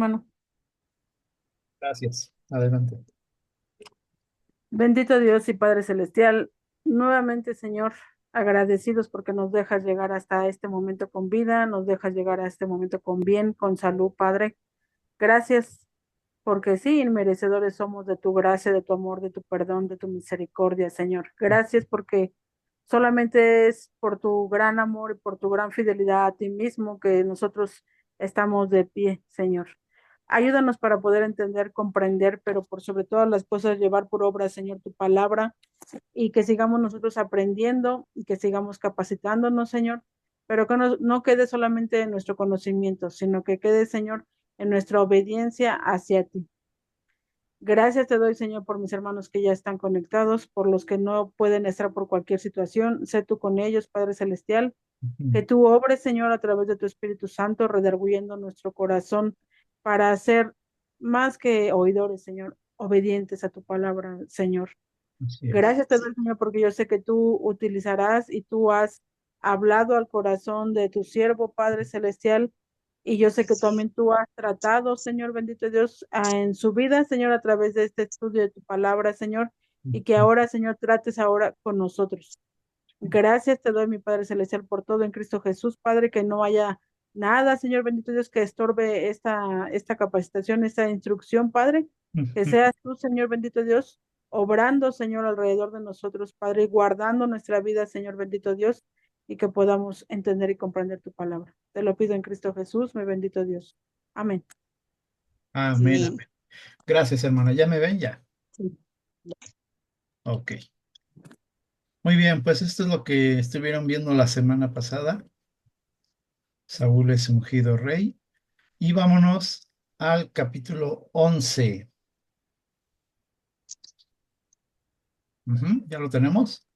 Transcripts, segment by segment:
hermano. Gracias. Adelante. Bendito Dios y Padre Celestial, nuevamente, Señor, agradecidos porque nos dejas llegar hasta este momento con vida, nos dejas llegar a este momento con bien, con salud, Padre. Gracias porque sí, inmerecedores somos de tu gracia, de tu amor, de tu perdón, de tu misericordia, Señor. Gracias porque solamente es por tu gran amor y por tu gran fidelidad a ti mismo que nosotros estamos de pie, Señor. Ayúdanos para poder entender, comprender, pero por sobre todas las cosas llevar por obra, Señor, tu palabra y que sigamos nosotros aprendiendo y que sigamos capacitándonos, Señor, pero que no quede solamente en nuestro conocimiento, sino que quede, Señor, en nuestra obediencia hacia ti. Gracias te doy, Señor, por mis hermanos que ya están conectados, por los que no pueden estar por cualquier situación. Sé tú con ellos, Padre Celestial, que Ujú. tú obres, Señor, a través de tu Espíritu Santo, redarguyendo nuestro corazón para ser más que oidores, Señor, obedientes a tu palabra, Señor. Así es. Gracias te doy, Señor, porque yo sé que tú utilizarás y tú has hablado al corazón de tu siervo, Padre Celestial, y yo sé que también tú has tratado, Señor bendito Dios, en su vida, Señor, a través de este estudio de tu palabra, Señor, y que Ujú. ahora, Señor, trates ahora con nosotros. Gracias te doy, mi Padre Celestial, por todo en Cristo Jesús, Padre, que no haya nada, Señor bendito Dios, que estorbe esta capacitación, esta instrucción, Padre, que Ujú. seas tú, Señor bendito Dios, obrando, Señor, alrededor de nosotros, Padre, y guardando nuestra vida, Señor bendito Dios, y que podamos entender y comprender tu palabra. Te lo pido en Cristo Jesús, mi bendito Dios. Amén. Amén, Sí, amén. Gracias, hermana. ¿Ya me ven? Ya. sí. Ok. Muy bien, pues esto es lo que estuvieron viendo la semana pasada. Saúl es ungido rey. Y vámonos al capítulo 11. ¿Ya lo tenemos?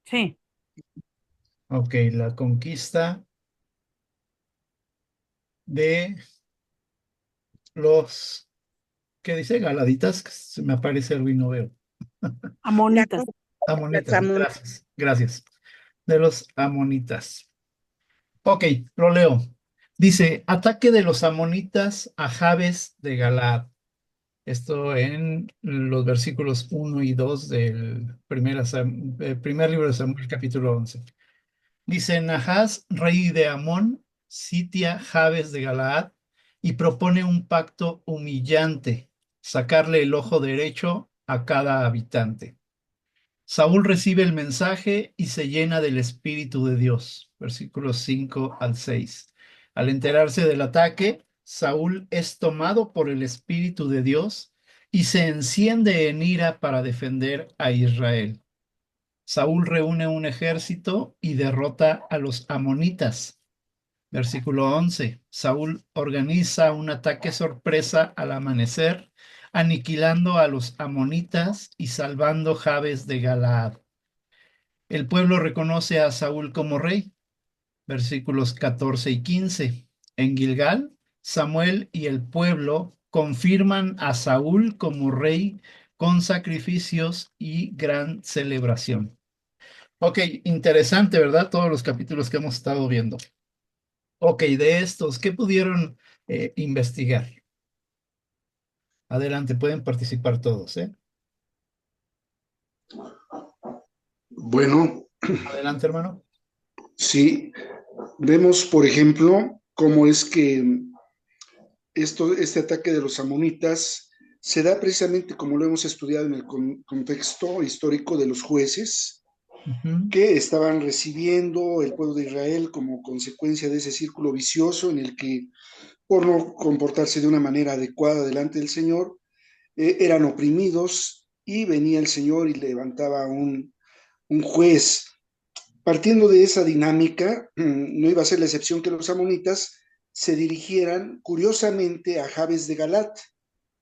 Sí. Ok, la conquista de los, ¿qué dice? Galaditas, que se me aparece algo y no veo. Amonitas. Amonitas, gracias, gracias. De los amonitas. Ok, lo leo. Dice, ataque de los amonitas a Jabes de Galaad. Esto en los versículos 1 y 2 del primer libro de Samuel, capítulo 11. Dice, Nahás, rey de Amón, sitia Jabes de Galaad y propone un pacto humillante, sacarle el ojo derecho a cada habitante. Saúl recibe el mensaje y se llena del Espíritu de Dios. Versículos 5 al 6. Al enterarse del ataque, Saúl es tomado por el Espíritu de Dios y se enciende en ira para defender a Israel. Saúl reúne un ejército y derrota a los amonitas. Versículo 11. Saúl organiza un ataque sorpresa al amanecer, aniquilando a los amonitas y salvando Jabes de Galaad. El pueblo reconoce a Saúl como rey. Versículos 14 y 15. En Gilgal, Samuel y el pueblo confirman a Saúl como rey con sacrificios y gran celebración. Ok, interesante, ¿verdad? Todos los capítulos que hemos estado viendo. Ok, de estos, ¿qué pudieron investigar? Adelante, pueden participar todos, ¿eh? Bueno, Adelante, hermano. sí, vemos, por ejemplo, cómo es que este ataque de los amonitas se da precisamente como lo hemos estudiado en el contexto histórico de los jueces Ujú. que estaban recibiendo el pueblo de Israel como consecuencia de ese círculo vicioso en el que, por no comportarse de una manera adecuada delante del Señor, eran oprimidos y venía el Señor y levantaba un juez. Partiendo de esa dinámica, no iba a ser la excepción que los amonitas se dirigieran curiosamente a Jabes de Galat.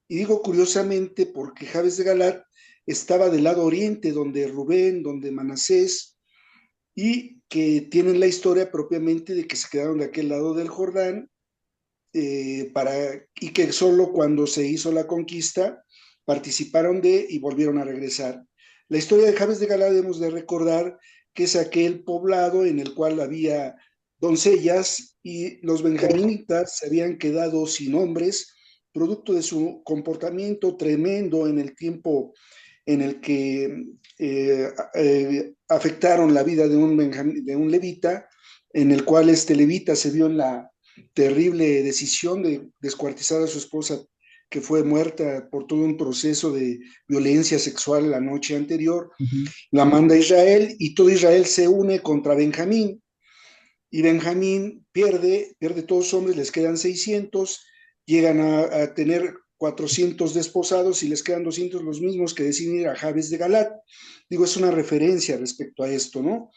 Y digo curiosamente porque Jabes de Galat estaba del lado oriente, donde Rubén, donde Manasés, y que tienen la historia propiamente de que se quedaron de aquel lado del Jordán, y que solo cuando se hizo la conquista participaron de y volvieron a regresar. La historia de Jabes de Galad debemos de recordar que es aquel poblado en el cual había doncellas y los benjaminitas se habían quedado sin hombres, producto de su comportamiento tremendo en el tiempo en el que afectaron la vida de un levita, en el cual este levita se vio en la terrible decisión de descuartizar a su esposa, que fue muerta por todo un proceso de violencia sexual la noche anterior. Ujú. La manda Israel y todo Israel se une contra Benjamín, y Benjamín pierde todos los hombres, les quedan 600, llegan a tener 400 desposados y les quedan 200, los mismos que deciden ir a Jabes de Galat. Digo, es una referencia respecto a esto, ¿no?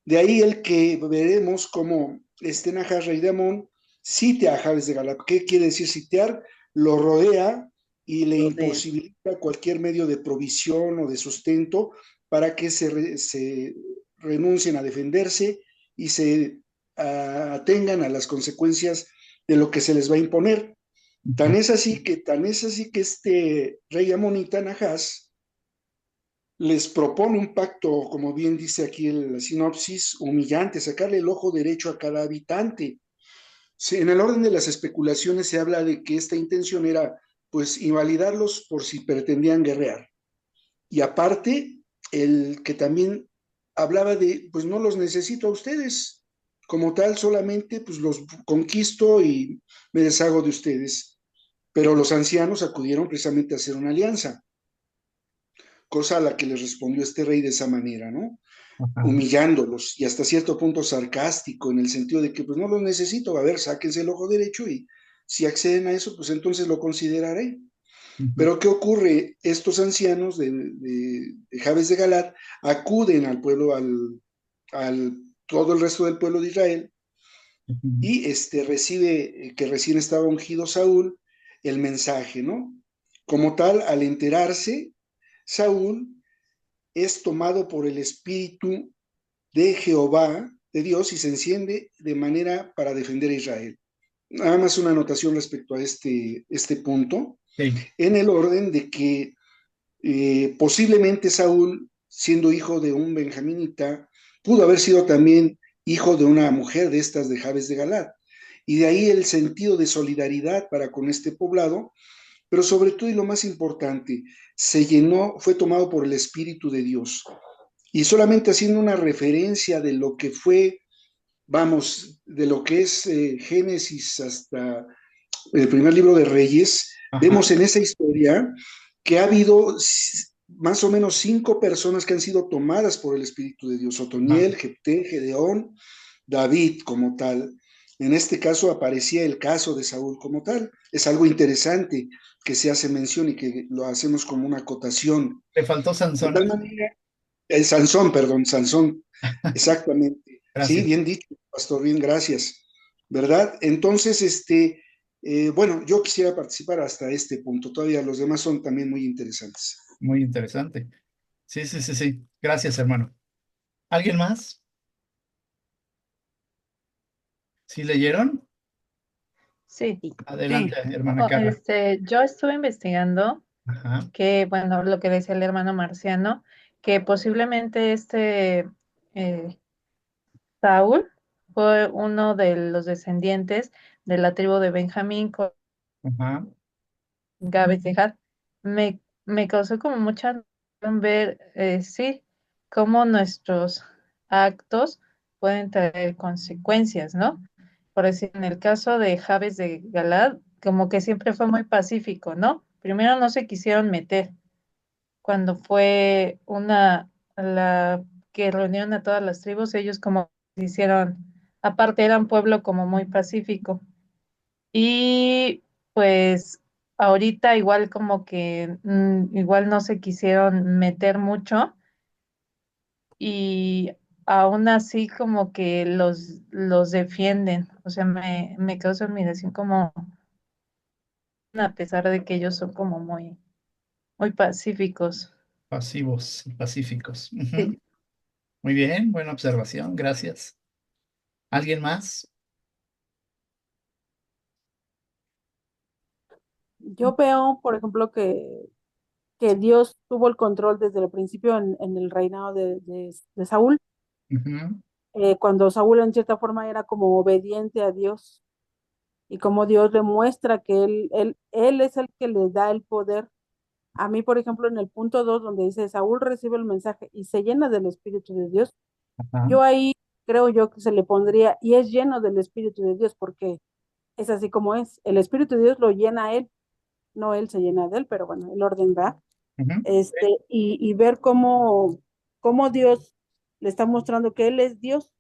De ahí el que veremos cómo Nahash, rey de Amón, sitea a Jabes de Galat. ¿Qué quiere decir sitiar? Lo rodea y le imposibilita cualquier medio de provisión o de sustento para que se renuncien a defenderse y se atengan a las consecuencias de lo que se les va a imponer. Tan es así que este rey amonita, Nahash, les propone un pacto, como bien dice aquí la sinopsis, humillante, sacarle el ojo derecho a cada habitante. Sí, en el orden de las especulaciones se habla de que esta intención era, pues, invalidarlos por si pretendían guerrear. Y aparte, el que también hablaba de, pues no los necesito a ustedes, como tal, solamente pues los conquisto y me deshago de ustedes. Pero los ancianos acudieron precisamente a hacer una alianza, cosa a la que les respondió este rey de esa manera, ¿no? Ajá. Humillándolos y hasta cierto punto sarcástico, en el sentido de que pues no los necesito, a ver, sáquense el ojo derecho y si acceden a eso, pues entonces lo consideraré. Ujú. Pero ¿qué ocurre? Estos ancianos de Jabes de Galat acuden al pueblo, al todo el resto del pueblo de Israel, Ujú. y recibe, que recién estaba ungido Saúl, el mensaje, ¿no? Como tal, al enterarse, Saúl es tomado por el espíritu de Jehová, de Dios, y se enciende de manera para defender a Israel. Nada más una anotación respecto a este punto, Sí. en el orden de que posiblemente Saúl, siendo hijo de un benjaminita, pudo haber sido también hijo de una mujer de estas de Jabes de Galat. Y de ahí el sentido de solidaridad para con este poblado, pero sobre todo y lo más importante, se llenó, fue tomado por el Espíritu de Dios. Y solamente haciendo una referencia de lo que fue, vamos, de lo que es Génesis hasta el primer libro de Reyes, Ajá. vemos en esa historia que ha habido más o menos 5 personas que han sido tomadas por el Espíritu de Dios: Ajá. Otoniel, Jepté, Gedeón, David como tal. En este caso aparecía el caso de Saúl como tal. Es algo interesante que se hace mención y que lo hacemos como una acotación. Le faltó De Sansón. tal manera, Sansón, perdón, Sansón, exactamente. Sí, Gracias. bien dicho, pastor, bien, gracias. ¿Verdad? Entonces, bueno, yo quisiera participar hasta este punto. Todavía los demás son también muy interesantes. Muy interesante. Sí, sí, sí, sí. Gracias, hermano. ¿Alguien más? ¿Sí leyeron? Sí, Adelante, Sí, hermana Carla. yo estuve investigando Ajá. que, bueno, lo que decía el hermano Marciano, que posiblemente eh, Saúl fue uno de los descendientes de la tribu de Benjamín con Ajá. Gabes de Gad. Me causó como mucha atención ver, sí, cómo nuestros actos pueden traer consecuencias, ¿no? Por decir, en el caso de Jabes de Galad, como que siempre fue muy pacífico, ¿no? Primero no se quisieron meter cuando fue la que reunieron a todas las tribus, ellos como hicieron, aparte eran pueblo como muy pacífico. Y pues ahorita igual como que igual no se quisieron meter mucho y aún así como que los defienden. O sea, me causa admiración como a pesar de que ellos son como muy pacíficos. Pasivos y pacíficos. Ujú. Sí. Muy bien, buena observación. Gracias. ¿Alguien más? yo veo, por ejemplo, que Dios tuvo el control desde el principio en el reinado de Saúl, Ujú. cuando Saúl en cierta forma era como obediente a Dios y como Dios le muestra que él es el que le da el poder. A mí, por ejemplo, en el punto 2 donde dice Saúl recibe el mensaje y se llena del Espíritu de Dios, Ajá. yo ahí creo yo que se le pondría, y es lleno del Espíritu de Dios, porque es así como es. El Espíritu de Dios lo llena a él, no él se llena de él, pero bueno, el orden va. Ujú. Y ver cómo Dios le está mostrando que él es Dios.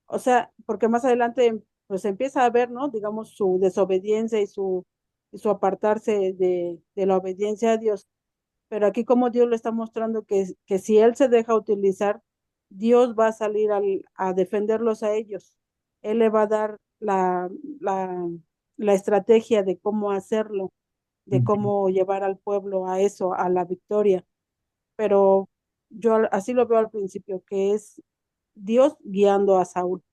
O sea, porque más adelante pues empieza a ver, ¿no? Digamos, su desobediencia y su apartarse de la obediencia a Dios. Pero aquí como Dios le está mostrando que si él se deja utilizar, Dios va a salir a defenderlos a ellos. Él le va a dar la, la estrategia de cómo hacerlo, de Ujú. cómo llevar al pueblo a eso, a la victoria. Pero yo así lo veo al principio, que es Dios guiando a Saúl.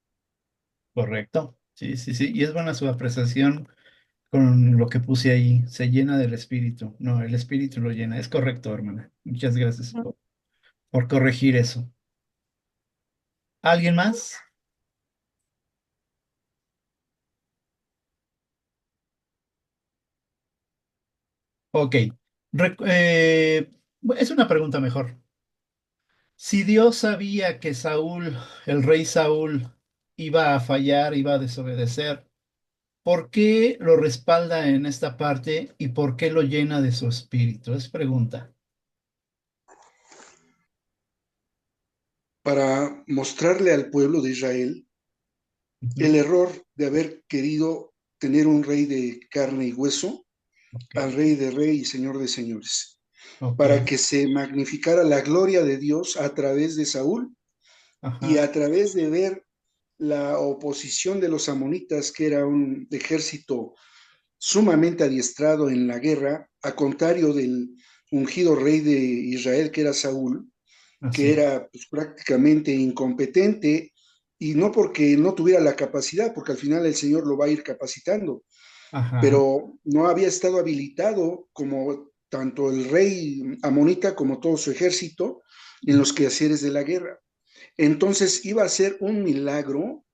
Correcto. Sí, sí, sí. Y es buena su apreciación con lo que puse ahí. Se llena del espíritu. No, el espíritu lo llena. Es correcto, hermana. Muchas gracias Ujú. por corregir eso. ¿Alguien más? Ok. Es una pregunta mejor. Si Dios sabía que Saúl, el rey Saúl, iba a fallar, iba a desobedecer, ¿por qué lo respalda en esta parte y por qué lo llena de su espíritu? Es pregunta. Para mostrarle al pueblo de Israel el Ujú. error de haber querido tener un rey de carne y hueso Ok, al rey de rey y señor de señores, ok. para que se magnificara la gloria de Dios a través de Saúl y Ajá, a través de ver la oposición de los amonitas, que era un ejército sumamente adiestrado en la guerra, a contrario del ungido rey de Israel, que era Saúl, así que es. era pues, prácticamente incompetente, y no porque no tuviera la capacidad, porque al final el Señor lo va a ir capacitando, Ajá, pero no había estado habilitado como tanto el rey amonita como todo su ejército en los quehaceres de la guerra. Entonces iba a ser un milagro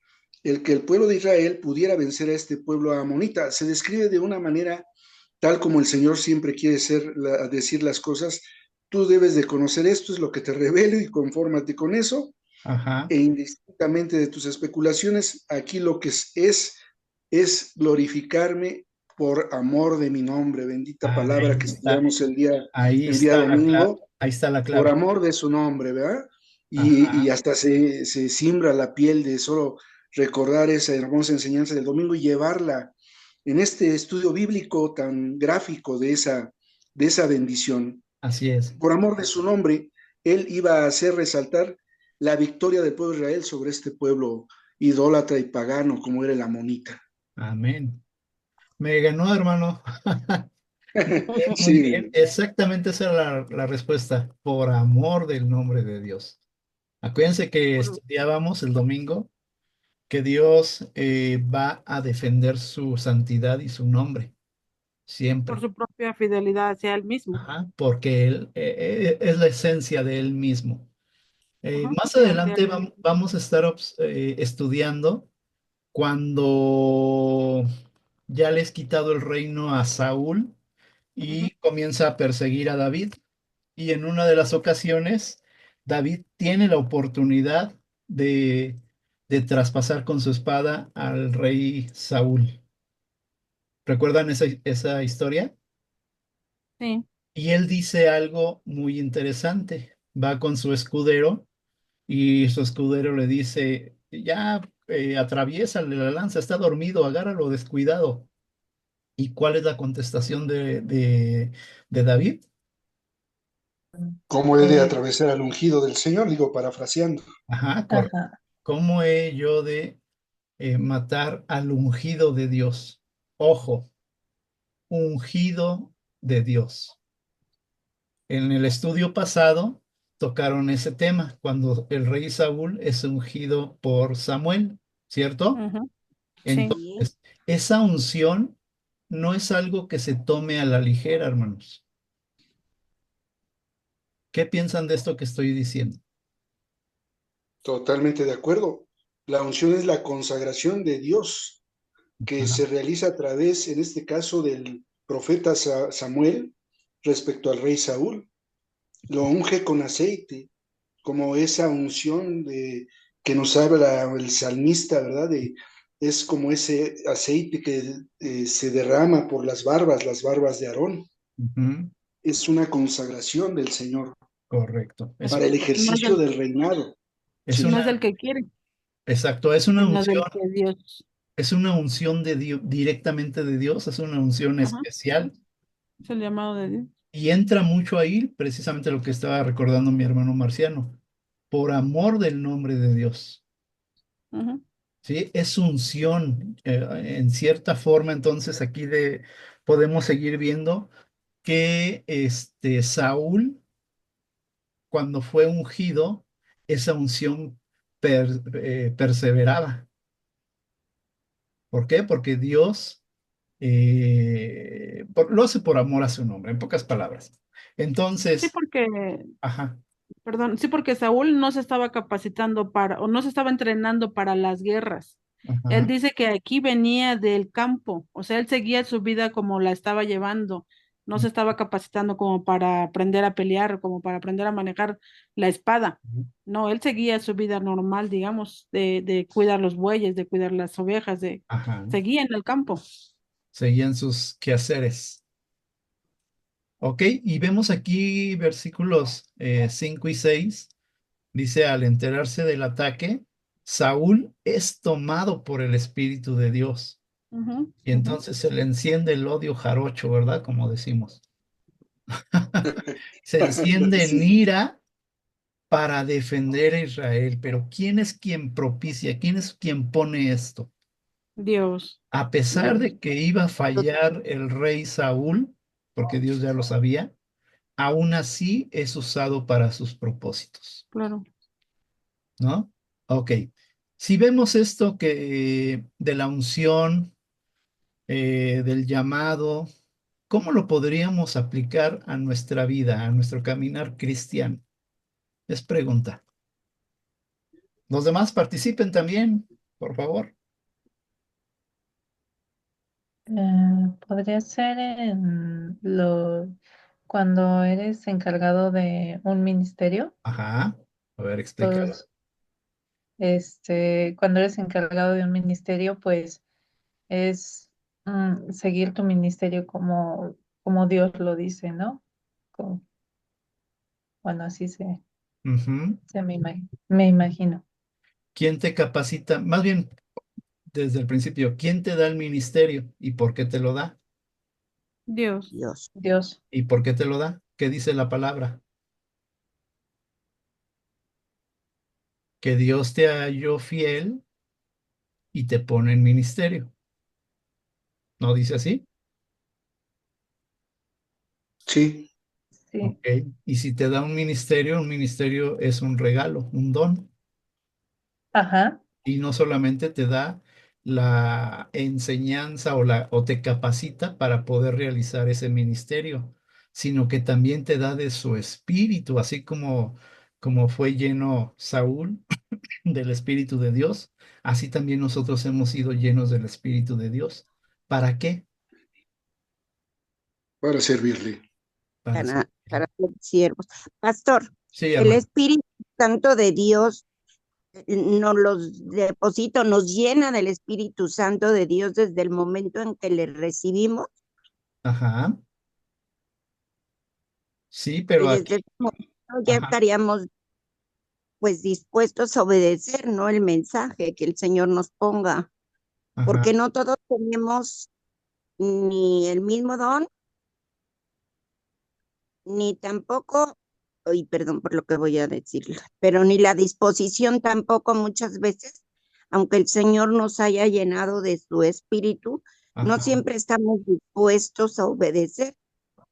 el que el pueblo de Israel pudiera vencer a este pueblo amonita. Se describe de una manera tal como el Señor siempre quiere decir las cosas. Tú debes de conocer esto, es lo que te revelo y confórmate con eso. ajá. E indistintamente de tus especulaciones, aquí lo que es glorificarme por amor de mi nombre. Bendita palabra que estudiamos Ahí el día está la clave, domingo, ahí está la por clave. amor de su nombre, ¿verdad? Y Ajá, hasta se simbra la piel de solo recordar esa hermosa enseñanza del domingo y llevarla en este estudio bíblico tan gráfico de esa bendición. así es. Por amor de su nombre, él iba a hacer resaltar la victoria del pueblo de Israel sobre este pueblo idólatra y pagano como era el amonita. Amén. Me ganó, hermano. Muy bien, muy bien. Sí, Exactamente esa es la respuesta. Por amor del nombre de Dios. Acuérdense que Por, estudiábamos el domingo que Dios va a defender su santidad y su nombre, por siempre. su propia fidelidad hacia él mismo. Ajá, porque Él es la esencia de Él mismo. Ujú. Más Sí, hacia adelante él mismo. vamos a estar estudiando cuando ya les quitado el reino a Saúl Ujú. y comienza a perseguir a David. Y en una de las ocasiones, David tiene la oportunidad de traspasar con su espada al rey Saúl. ¿Recuerdan esa historia? Sí. Y él dice algo muy interesante. Va con su escudero y su escudero le dice, ya atraviésale la lanza, está dormido, agárralo descuidado. ¿Y cuál es la contestación de David? cómo he de Eh, atravesar al ungido del Señor, digo, parafraseando. Ajá, correcto. Ajá. ¿Cómo he yo de matar al ungido de Dios? Ojo, ungido de Dios. En el estudio pasado tocaron ese tema, cuando el rey Saúl es ungido por Samuel, ¿cierto? Ujú. Sí. Entonces, esa unción no es algo que se tome a la ligera, hermanos. ¿Qué piensan de esto que estoy diciendo? Totalmente de acuerdo. La unción es la consagración de Dios que Ajá. se realiza a través, en este caso, del profeta Samuel respecto al rey Saúl. Lo unge con aceite, como esa unción de que nos habla el salmista, ¿verdad? Es como ese aceite que se derrama por las barbas de Aarón. Ujú. Es una consagración del Señor Correcto. para el No es ejercicio del, del reinado. Es no es del una, que quiere, exacto, sino del que Dios. es una unción de Dios, directamente de Dios, es una unción Ajá, especial es el llamado de Dios. y entra mucho ahí, precisamente lo que estaba recordando mi hermano Marciano, por amor del nombre de Dios. Ujú, ¿Sí? Es unción, en cierta forma, entonces podemos seguir viendo que Saúl, cuando fue ungido, esa unción perseveraba. ¿Por qué? Porque Dios lo hace por amor a su nombre, en pocas palabras. sí, Entonces, porque, ajá, perdón, sí, porque Saúl no se estaba capacitando o no se estaba entrenando para las guerras. Él ajá, dice que aquí venía del campo, o sea, él seguía su vida como la estaba llevando, no se estaba capacitando como para aprender a pelear, como para aprender a manejar la espada. No, él seguía su vida normal, digamos, de cuidar los bueyes, de cuidar las ovejas, ajá, seguía en el campo. seguían sus quehaceres. Ok, y vemos aquí versículos 5 y 6. Dice, al enterarse del ataque, Saúl es tomado por el Espíritu de Dios. Ujú, Y ujú. entonces se le enciende el odio jarocho, ¿verdad? Como decimos. Se enciende en Sí, ira para defender a Israel. Pero ¿quién es quien propicia? ¿Quién es quien pone esto? Dios, A pesar Dios, de que iba a fallar el rey Saúl, porque Dios ya lo sabía, aún así es usado para sus propósitos, claro. ¿no? Ok. Si vemos esto que de la unción, del llamado, ¿cómo lo podríamos aplicar a nuestra vida, a nuestro caminar cristiano? Es pregunta. Los demás participen también, por favor. Podría ser cuando eres encargado de un ministerio, Ajá. A ver, explica. pues, cuando eres encargado de un ministerio, pues es seguir tu ministerio como Dios lo dice, ¿no? Como- bueno, así Ujú. me imagino. ¿Quién te capacita? Más bien, desde el principio, ¿quién te da el ministerio y por qué te lo da? Dios, Dios. Dios, ¿Y por qué te lo da? ¿Qué dice la palabra? Que Dios te halló fiel y te pone en ministerio. ¿No dice así? sí, sí, Ok. Y si te da un ministerio es un regalo, un don. ajá, Y no solamente te da la enseñanza o te capacita para poder realizar ese ministerio, sino que también te da de su espíritu, así como fue lleno Saúl del Espíritu de Dios, así también nosotros hemos sido llenos del Espíritu de Dios. ¿Para qué? para servirle. Para Para servirle. ser siervos. Pastor, Sí, el hermano. Espíritu Santo de Dios nos los deposita, nos llena del Espíritu Santo de Dios desde el momento en que le recibimos Ajá. Sí, y pero desde aquí, ese momento ya ajá, estaríamos pues dispuestos a obedecer, ¿no? El mensaje que el Señor nos ponga, ajá, porque no todos tenemos ni el mismo don, ni tampoco, y perdón por lo que voy a decir, pero ni la disposición tampoco muchas veces, aunque el Señor nos haya llenado de su espíritu, no ajá, siempre estamos dispuestos a obedecer,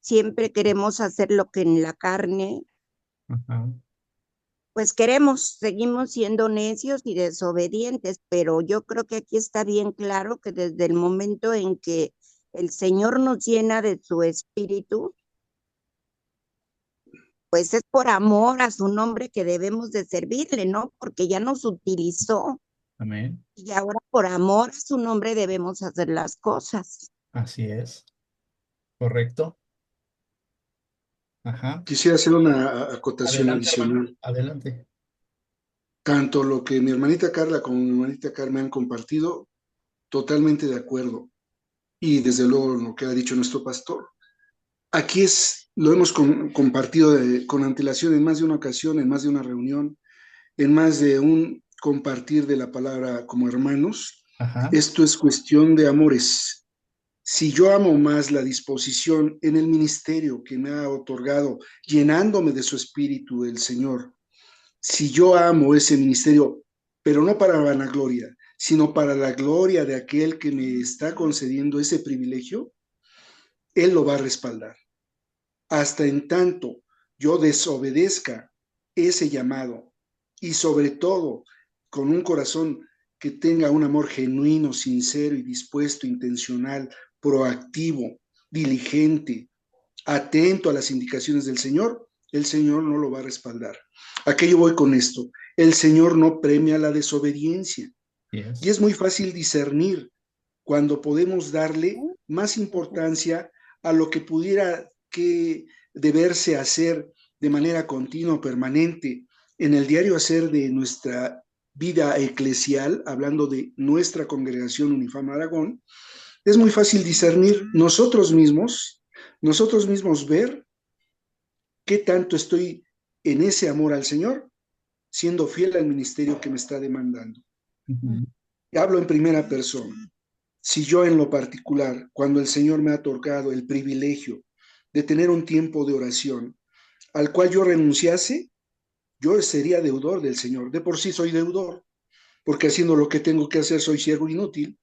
siempre queremos hacer lo que en la carne, ajá. pues queremos, seguimos siendo necios y desobedientes, pero yo creo que aquí está bien claro que desde el momento en que el Señor nos llena de su espíritu, pues es por amor a su nombre que debemos de servirle, ¿no? Porque ya nos utilizó Amén. y ahora por amor a su nombre debemos hacer las cosas. Así es. Correcto. Ajá. Quisiera hacer una acotación Adelante, hermano. adicional. Adelante. Tanto lo que mi hermanita Carla como mi hermanita Carmen han compartido, totalmente de acuerdo. Y desde luego lo que ha dicho nuestro pastor. Aquí lo hemos compartido con antelación en más de una ocasión, en más de una reunión, en más de un compartir de la palabra como hermanos. Ajá. Esto es cuestión de amores. Si yo amo más la disposición en el ministerio que me ha otorgado, llenándome de su espíritu el Señor, si yo amo ese ministerio, pero no para vanagloria, sino para la gloria de aquel que me está concediendo ese privilegio, Él lo va a respaldar. Hasta en tanto yo desobedezca ese llamado y sobre todo con un corazón que tenga un amor genuino, sincero y dispuesto, intencional, proactivo, diligente, atento a las indicaciones del Señor, el Señor no lo va a respaldar. ¿A qué yo voy con esto? El Señor no premia la desobediencia. Yes. Y es muy fácil discernir cuando podemos darle más importancia a lo que pudiera que deberse hacer de manera continua, permanente, en el diario hacer de nuestra vida eclesial, hablando de nuestra congregación Unifam Aragón, es muy fácil discernir nosotros mismos ver qué tanto estoy en ese amor al Señor, siendo fiel al ministerio que me está demandando. Ujú. Hablo en primera persona. Si yo en lo particular, cuando el Señor me ha otorgado el privilegio de tener un tiempo de oración al cual yo renunciase, yo sería deudor del Señor. De por sí soy deudor, porque haciendo lo que tengo que hacer soy siervo inútil.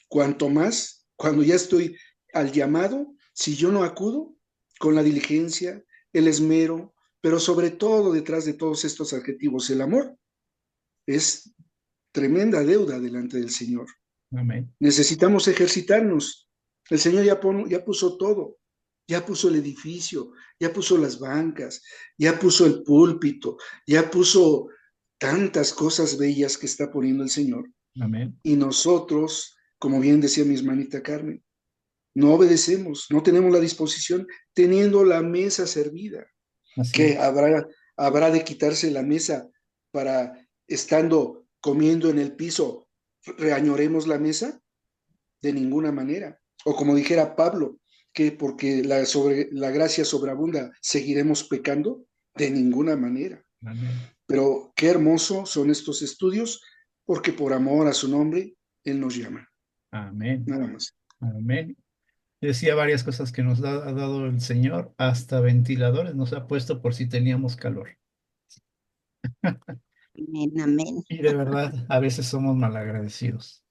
Cuanto más, cuando ya estoy al llamado, si yo no acudo con la diligencia, el esmero, pero sobre todo detrás de todos estos adjetivos, el amor, es tremenda deuda delante del Señor. Amén. Necesitamos ejercitarnos. El Señor ya puso todo, ya puso el edificio, ya puso las bancas, ya puso el púlpito, ya puso tantas cosas bellas que está poniendo el Señor. Amén. Y nosotros, como bien decía mi hermanita Carmen, no obedecemos, no tenemos la disposición, teniendo la mesa servida. Así Que es. habrá de quitarse la mesa para, estando comiendo en el piso, reañoremos la mesa. De ninguna manera. O como dijera Pablo, que porque la gracia sobreabunda, seguiremos pecando. De ninguna manera. Amén. Pero qué hermoso son estos estudios, porque por amor a su nombre, Él nos llama. Amén. Nada más. Amén. Decía varias cosas que nos ha dado el Señor, hasta ventiladores nos ha puesto por si teníamos calor. Amén, amén. Y de verdad, a veces somos malagradecidos.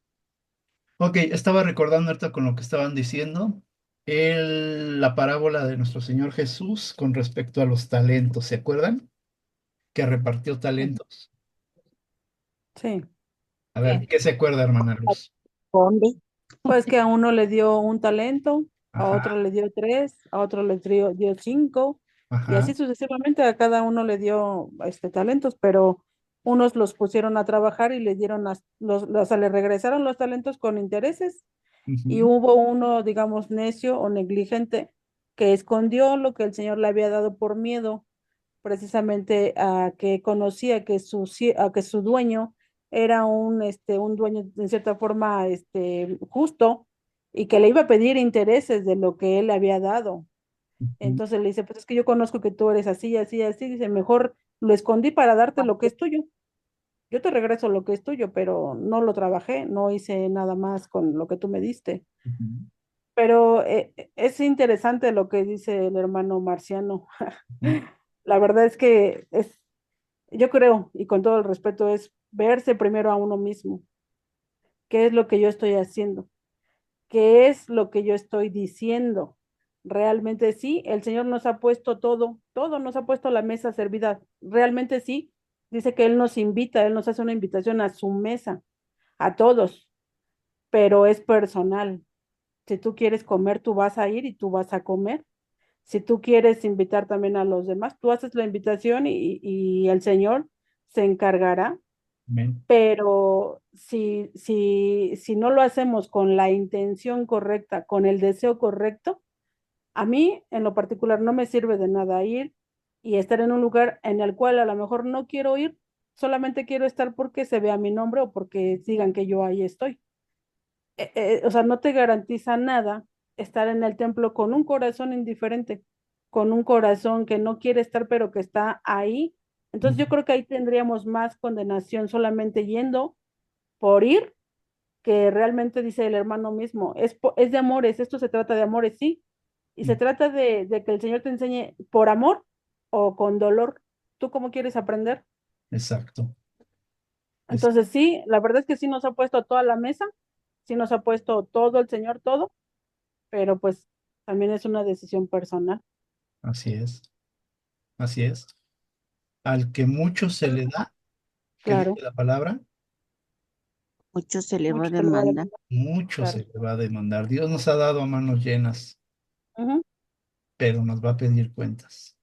Ok, estaba recordando ahorita con lo que estaban diciendo, la parábola de nuestro Señor Jesús con respecto a los talentos, ¿se acuerdan? Que repartió talentos. Sí, A ver, Sí. ¿qué se acuerda, hermana Luz? ¿Dónde? pues que a uno le dio un talento, a otro Ajá, le dio 3, a otro le dio 5, y así ajá. sucesivamente a cada uno le dio talentos, pero unos los pusieron a trabajar y le dieron, o sea, le regresaron los talentos con intereses, y Ujú, hubo uno, digamos, necio o negligente que escondió lo que el Señor le había dado por miedo, precisamente a que conocía que a que su dueño era un dueño en cierta forma justo, y que le iba a pedir intereses de lo que él le había dado. ujú, Entonces le dice, pues es que yo conozco que tú eres así, así, así. Dice, mejor lo escondí para darte lo que es tuyo. Yo te regreso lo que es tuyo, pero no lo trabajé, no hice nada más con lo que tú me diste. ujú, Pero es interesante lo que dice el hermano Marciano. ujú. La verdad es que yo creo, y con todo el respeto, es verse primero a uno mismo. ¿Qué es lo que yo estoy haciendo? ¿Qué es lo que yo estoy diciendo? Realmente sí, el Señor nos ha puesto todo nos ha puesto la mesa servida. Realmente sí, dice que Él nos invita, Él nos hace una invitación a su mesa, a todos, pero es personal. Si tú quieres comer, tú vas a ir y tú vas a comer. Si tú quieres invitar también a los demás, tú haces la invitación y el Señor se encargará, Amén. pero si no lo hacemos con la intención correcta, con el deseo correcto, a mí en lo particular no me sirve de nada ir y estar en un lugar en el cual a lo mejor no quiero ir, solamente quiero estar porque se vea mi nombre o porque digan que yo ahí estoy. O sea, no te garantiza nada estar en el templo con un corazón indiferente, con un corazón que no quiere estar, pero que está ahí. Entonces yo creo que ahí tendríamos más condenación solamente yendo por ir, que realmente dice el hermano mismo, es de amores, esto se trata de amores, sí, y se trata de que el Señor te enseñe por amor o con dolor. ¿Tú cómo quieres aprender? Exacto. Es Entonces sí, la verdad es que sí nos ha puesto toda la mesa, sí nos ha puesto todo el Señor, todo, pero pues también es una decisión personal. así es. Así es. Al que mucho se le da, que dice Claro, la palabra, Mucho se le va a mucho te lo va a demandar. demandar, mucho claro. se le va a demandar. Dios nos ha dado a manos llenas, Ujú, pero nos va a pedir cuentas.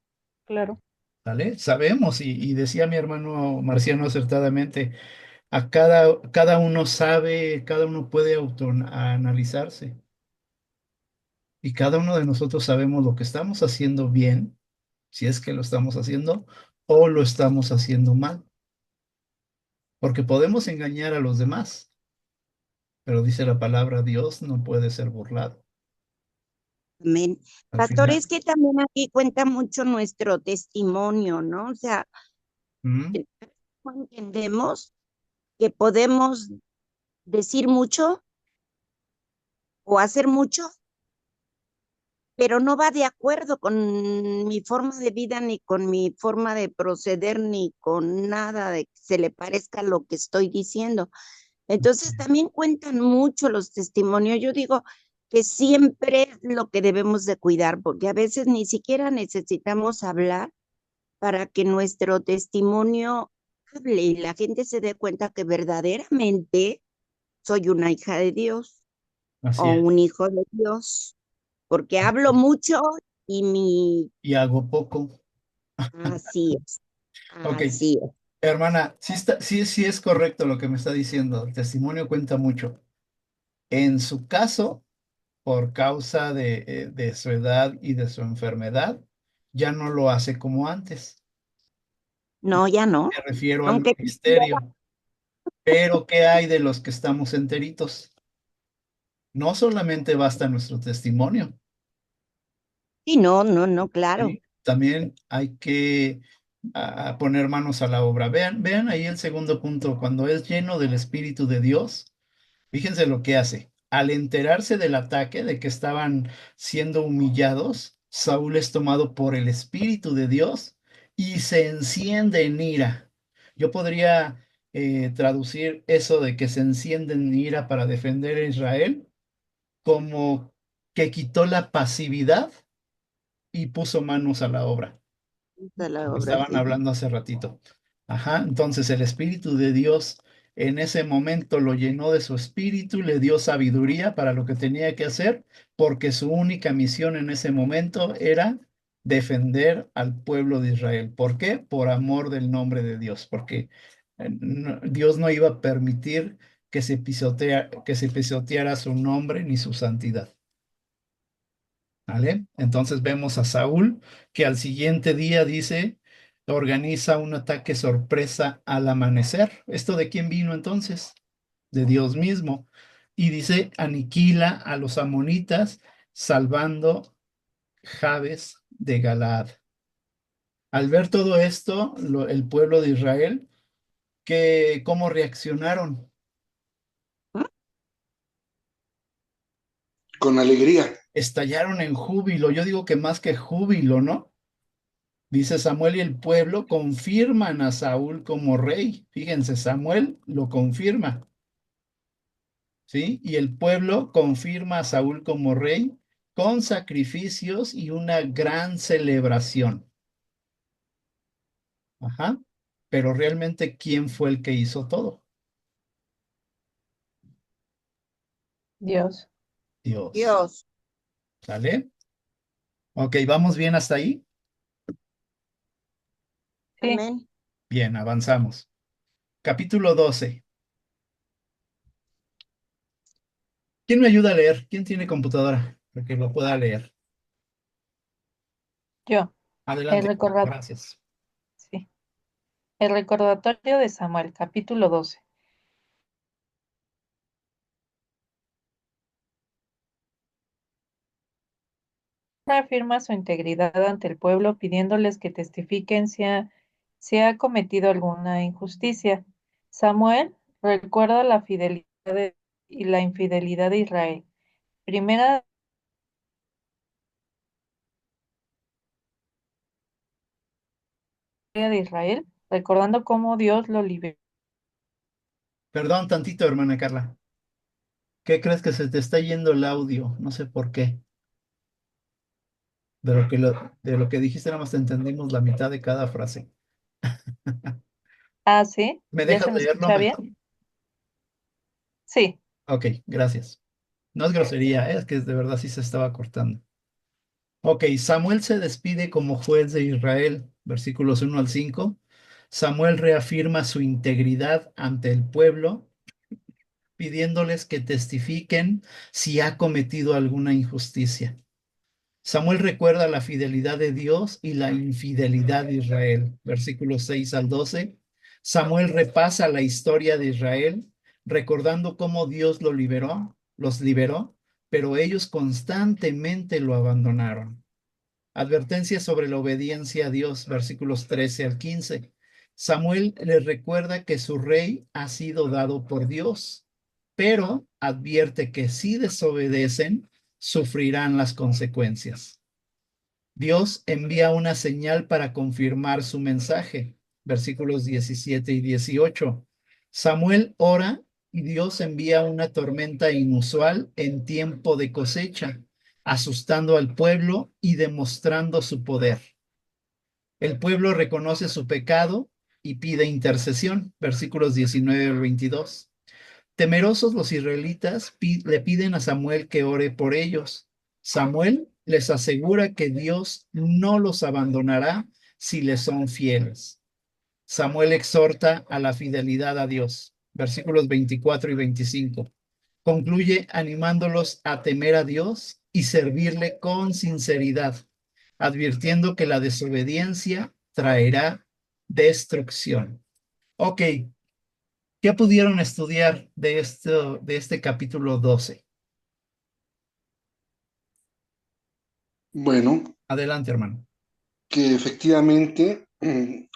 claro, ¿Vale? Sabemos, y decía mi hermano Marciano acertadamente, cada uno sabe, cada uno puede autoanalizarse. Y cada uno de nosotros sabemos lo que estamos haciendo bien, si es que lo estamos haciendo, o lo estamos haciendo mal. Porque podemos engañar a los demás, pero dice la palabra, Dios no puede ser burlado. Amén. Al Pastor, final, es que también aquí cuenta mucho nuestro testimonio, ¿no? O sea, ¿mm? no entendemos que podemos decir mucho o hacer mucho, pero no va de acuerdo con mi forma de vida, ni con mi forma de proceder, ni con nada de que se le parezca lo que estoy diciendo. Entonces también cuentan mucho los testimonios. Yo digo que siempre es lo que debemos de cuidar, porque a veces ni siquiera necesitamos hablar para que nuestro testimonio hable y la gente se dé cuenta que verdaderamente soy una hija de Dios Así o es. un hijo de Dios, porque hablo mucho y mi, Y hago poco. así es, Ok, así es. hermana, sí es correcto lo que me está diciendo. El testimonio cuenta mucho. En su caso, por causa de su edad y de su enfermedad, ya no lo hace como antes. No, ya no, Me refiero al aunque ministerio. Pero ¿qué hay de los que estamos enteritos? No solamente basta nuestro testimonio, sí, no, no, no, claro. ¿sí? También hay que poner manos a la obra. Vean ahí el segundo punto, cuando es lleno del Espíritu de Dios. Fíjense lo que hace. Al enterarse del ataque, de que estaban siendo humillados, Saúl es tomado por el Espíritu de Dios y se enciende en ira. Yo podría traducir eso de que se enciende en ira para defender a Israel como que quitó la pasividad y puso manos a la obra, De la que obra, estaban sí. hablando hace ratito. Ajá, entonces el Espíritu de Dios en ese momento lo llenó de su espíritu, le dio sabiduría para lo que tenía que hacer, porque su única misión en ese momento era defender al pueblo de Israel. ¿Por qué? Por amor del nombre de Dios, porque Dios no iba a permitir que se pisoteara su nombre ni su santidad. ¿Vale? Entonces vemos a Saúl que al siguiente día dice, organiza un ataque sorpresa al amanecer. ¿Esto de quién vino entonces? De Dios mismo. Y dice, aniquila a los amonitas, salvando Jabes de Galaad. Al ver todo esto, el pueblo de Israel, ¿cómo reaccionaron? ¿Mm? Con alegría. Estallaron en júbilo. Yo digo que más que júbilo, ¿no? Dice Samuel y el pueblo confirman a Saúl como rey. Fíjense, Samuel lo confirma, ¿sí? Y el pueblo confirma a Saúl como rey con sacrificios y una gran celebración. Ajá. Pero realmente, ¿quién fue el que hizo todo? Dios. Dios. Dios. ¿Sale? Ok, ¿vamos bien hasta ahí? Sí, Amén. Bien, avanzamos. Capítulo 12. ¿Quién me ayuda a leer? ¿Quién tiene computadora para que lo pueda leer? yo. El Adelante, recorda- gracias. sí. El recordatorio de Samuel, capítulo 12. Reafirma su integridad ante el pueblo, pidiéndoles que testifiquen si ha cometido alguna injusticia. Samuel recuerda la fidelidad y la infidelidad de Israel. Primera de Israel, recordando cómo Dios lo liberó. Perdón tantito, hermana Carla. ¿Qué crees que se te está yendo el audio? No sé por qué. De lo que dijiste, nada más te entendimos la mitad de cada frase. Ah, sí, ¿Me ¿ya se dejas me leerlo escucha mejor? bien? Sí. Ok, gracias. No es grosería, es que de verdad sí se estaba cortando. Ok, Samuel se despide como juez de Israel, versículos 1 al 5. Samuel reafirma su integridad ante el pueblo, pidiéndoles que testifiquen si ha cometido alguna injusticia. Samuel recuerda la fidelidad de Dios y la infidelidad de Israel, versículos 6 al 12. Samuel repasa la historia de Israel, recordando cómo Dios los liberó, pero ellos constantemente lo abandonaron. Advertencia sobre la obediencia a Dios, versículos 13 al 15. Samuel les recuerda que su rey ha sido dado por Dios, pero advierte que si desobedecen, sufrirán las consecuencias. Dios envía una señal para confirmar su mensaje, versículos 17 y 18. Samuel ora y Dios envía una tormenta inusual en tiempo de cosecha, asustando al pueblo y demostrando su poder. El pueblo reconoce su pecado y pide intercesión, versículos 19 al 22. Temerosos los israelitas le piden a Samuel que ore por ellos. Samuel les asegura que Dios no los abandonará si les son fieles. Samuel exhorta a la fidelidad a Dios. Versículos 24 y 25. Concluye animándolos a temer a Dios y servirle con sinceridad, advirtiendo que la desobediencia traerá destrucción. Ok, ¿qué pudieron estudiar de este capítulo 12? Bueno, Adelante, hermano. que efectivamente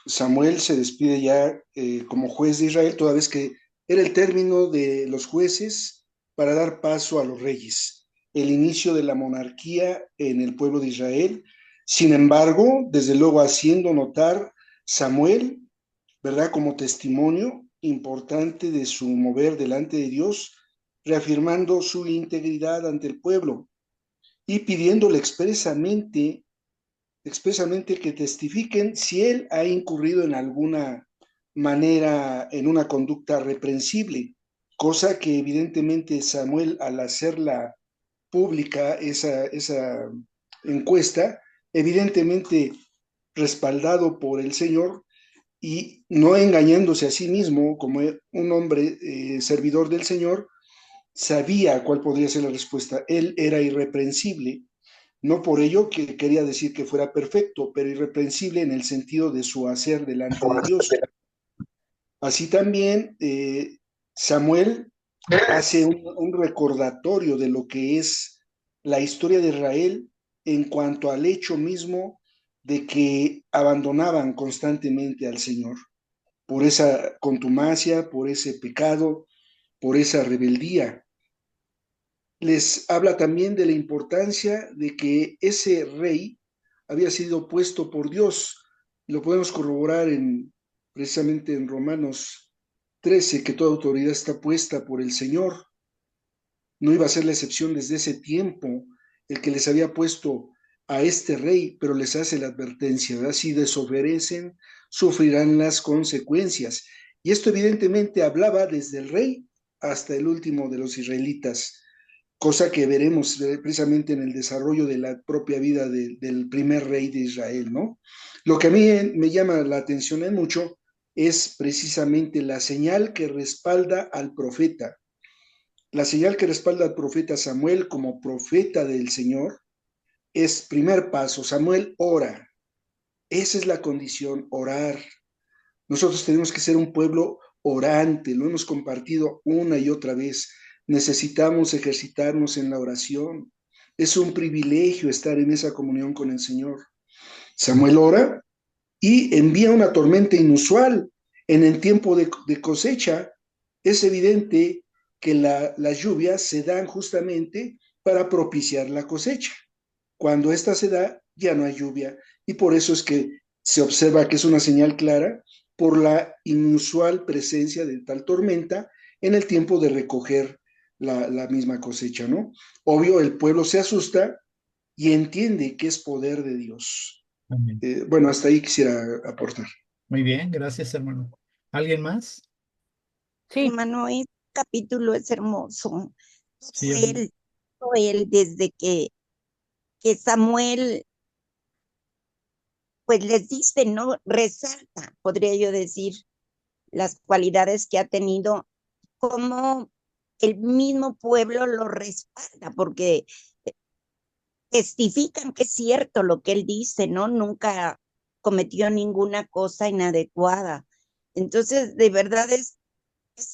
Samuel se despide ya como juez de Israel, toda vez que era el término de los jueces para dar paso a los reyes, el inicio de la monarquía en el pueblo de Israel. Sin embargo, desde luego haciendo notar Samuel, ¿verdad? Como testimonio importante de su mover delante de Dios, reafirmando su integridad ante el pueblo y pidiéndole expresamente que testifiquen si él ha incurrido en alguna manera en una conducta reprensible, cosa que evidentemente Samuel, al hacerla pública esa encuesta, evidentemente respaldado por el Señor y no engañándose a sí mismo como un hombre servidor del Señor, sabía cuál podría ser la respuesta. Él era irreprensible, no por ello que quería decir que fuera perfecto, pero irreprensible en el sentido de su hacer delante de Dios. Así también Samuel hace un recordatorio de lo que es la historia de Israel en cuanto al hecho mismo de que abandonaban constantemente al Señor por esa contumacia, por ese pecado, por esa rebeldía. Les habla también de la importancia de que ese rey había sido puesto por Dios. Lo podemos corroborar precisamente en Romanos 13, que toda autoridad está puesta por el Señor. No iba a ser la excepción desde ese tiempo el que les había puesto a este rey, pero les hace la advertencia, ¿verdad? Si desobedecen, sufrirán las consecuencias. Y esto evidentemente hablaba desde el rey hasta el último de los israelitas. cosa que veremos precisamente en el desarrollo de la propia vida del primer rey de Israel, ¿no? Lo que a mí me llama la atención en mucho es precisamente la señal que respalda al profeta. La señal que respalda al profeta Samuel como profeta del Señor es primer paso, Samuel ora. Esa es la condición, orar. Nosotros tenemos que ser un pueblo orante, lo hemos compartido una y otra vez. Necesitamos ejercitarnos en la oración. Es un privilegio estar en esa comunión con el Señor. Samuel ora y envía una tormenta inusual en el tiempo de cosecha. Es evidente que las lluvias se dan justamente para propiciar la cosecha. Cuando esta se da, ya no hay lluvia y por eso es que se observa que es una señal clara por la inusual presencia de tal tormenta en el tiempo de recoger la misma cosecha, ¿no? Obvio, el pueblo se asusta y entiende que es poder de Dios. Amén. Bueno, hasta ahí quisiera aportar. Muy bien, gracias, hermano. ¿Alguien más? Sí, Hermano, este capítulo es hermoso. Sí, hermano. Todo él desde que Samuel, pues les dice, ¿no? Resalta, podría yo decir, las cualidades que ha tenido, como el mismo pueblo lo respalda, porque testifican que es cierto lo que él dice, ¿no? Nunca cometió ninguna cosa inadecuada. Entonces, de verdad es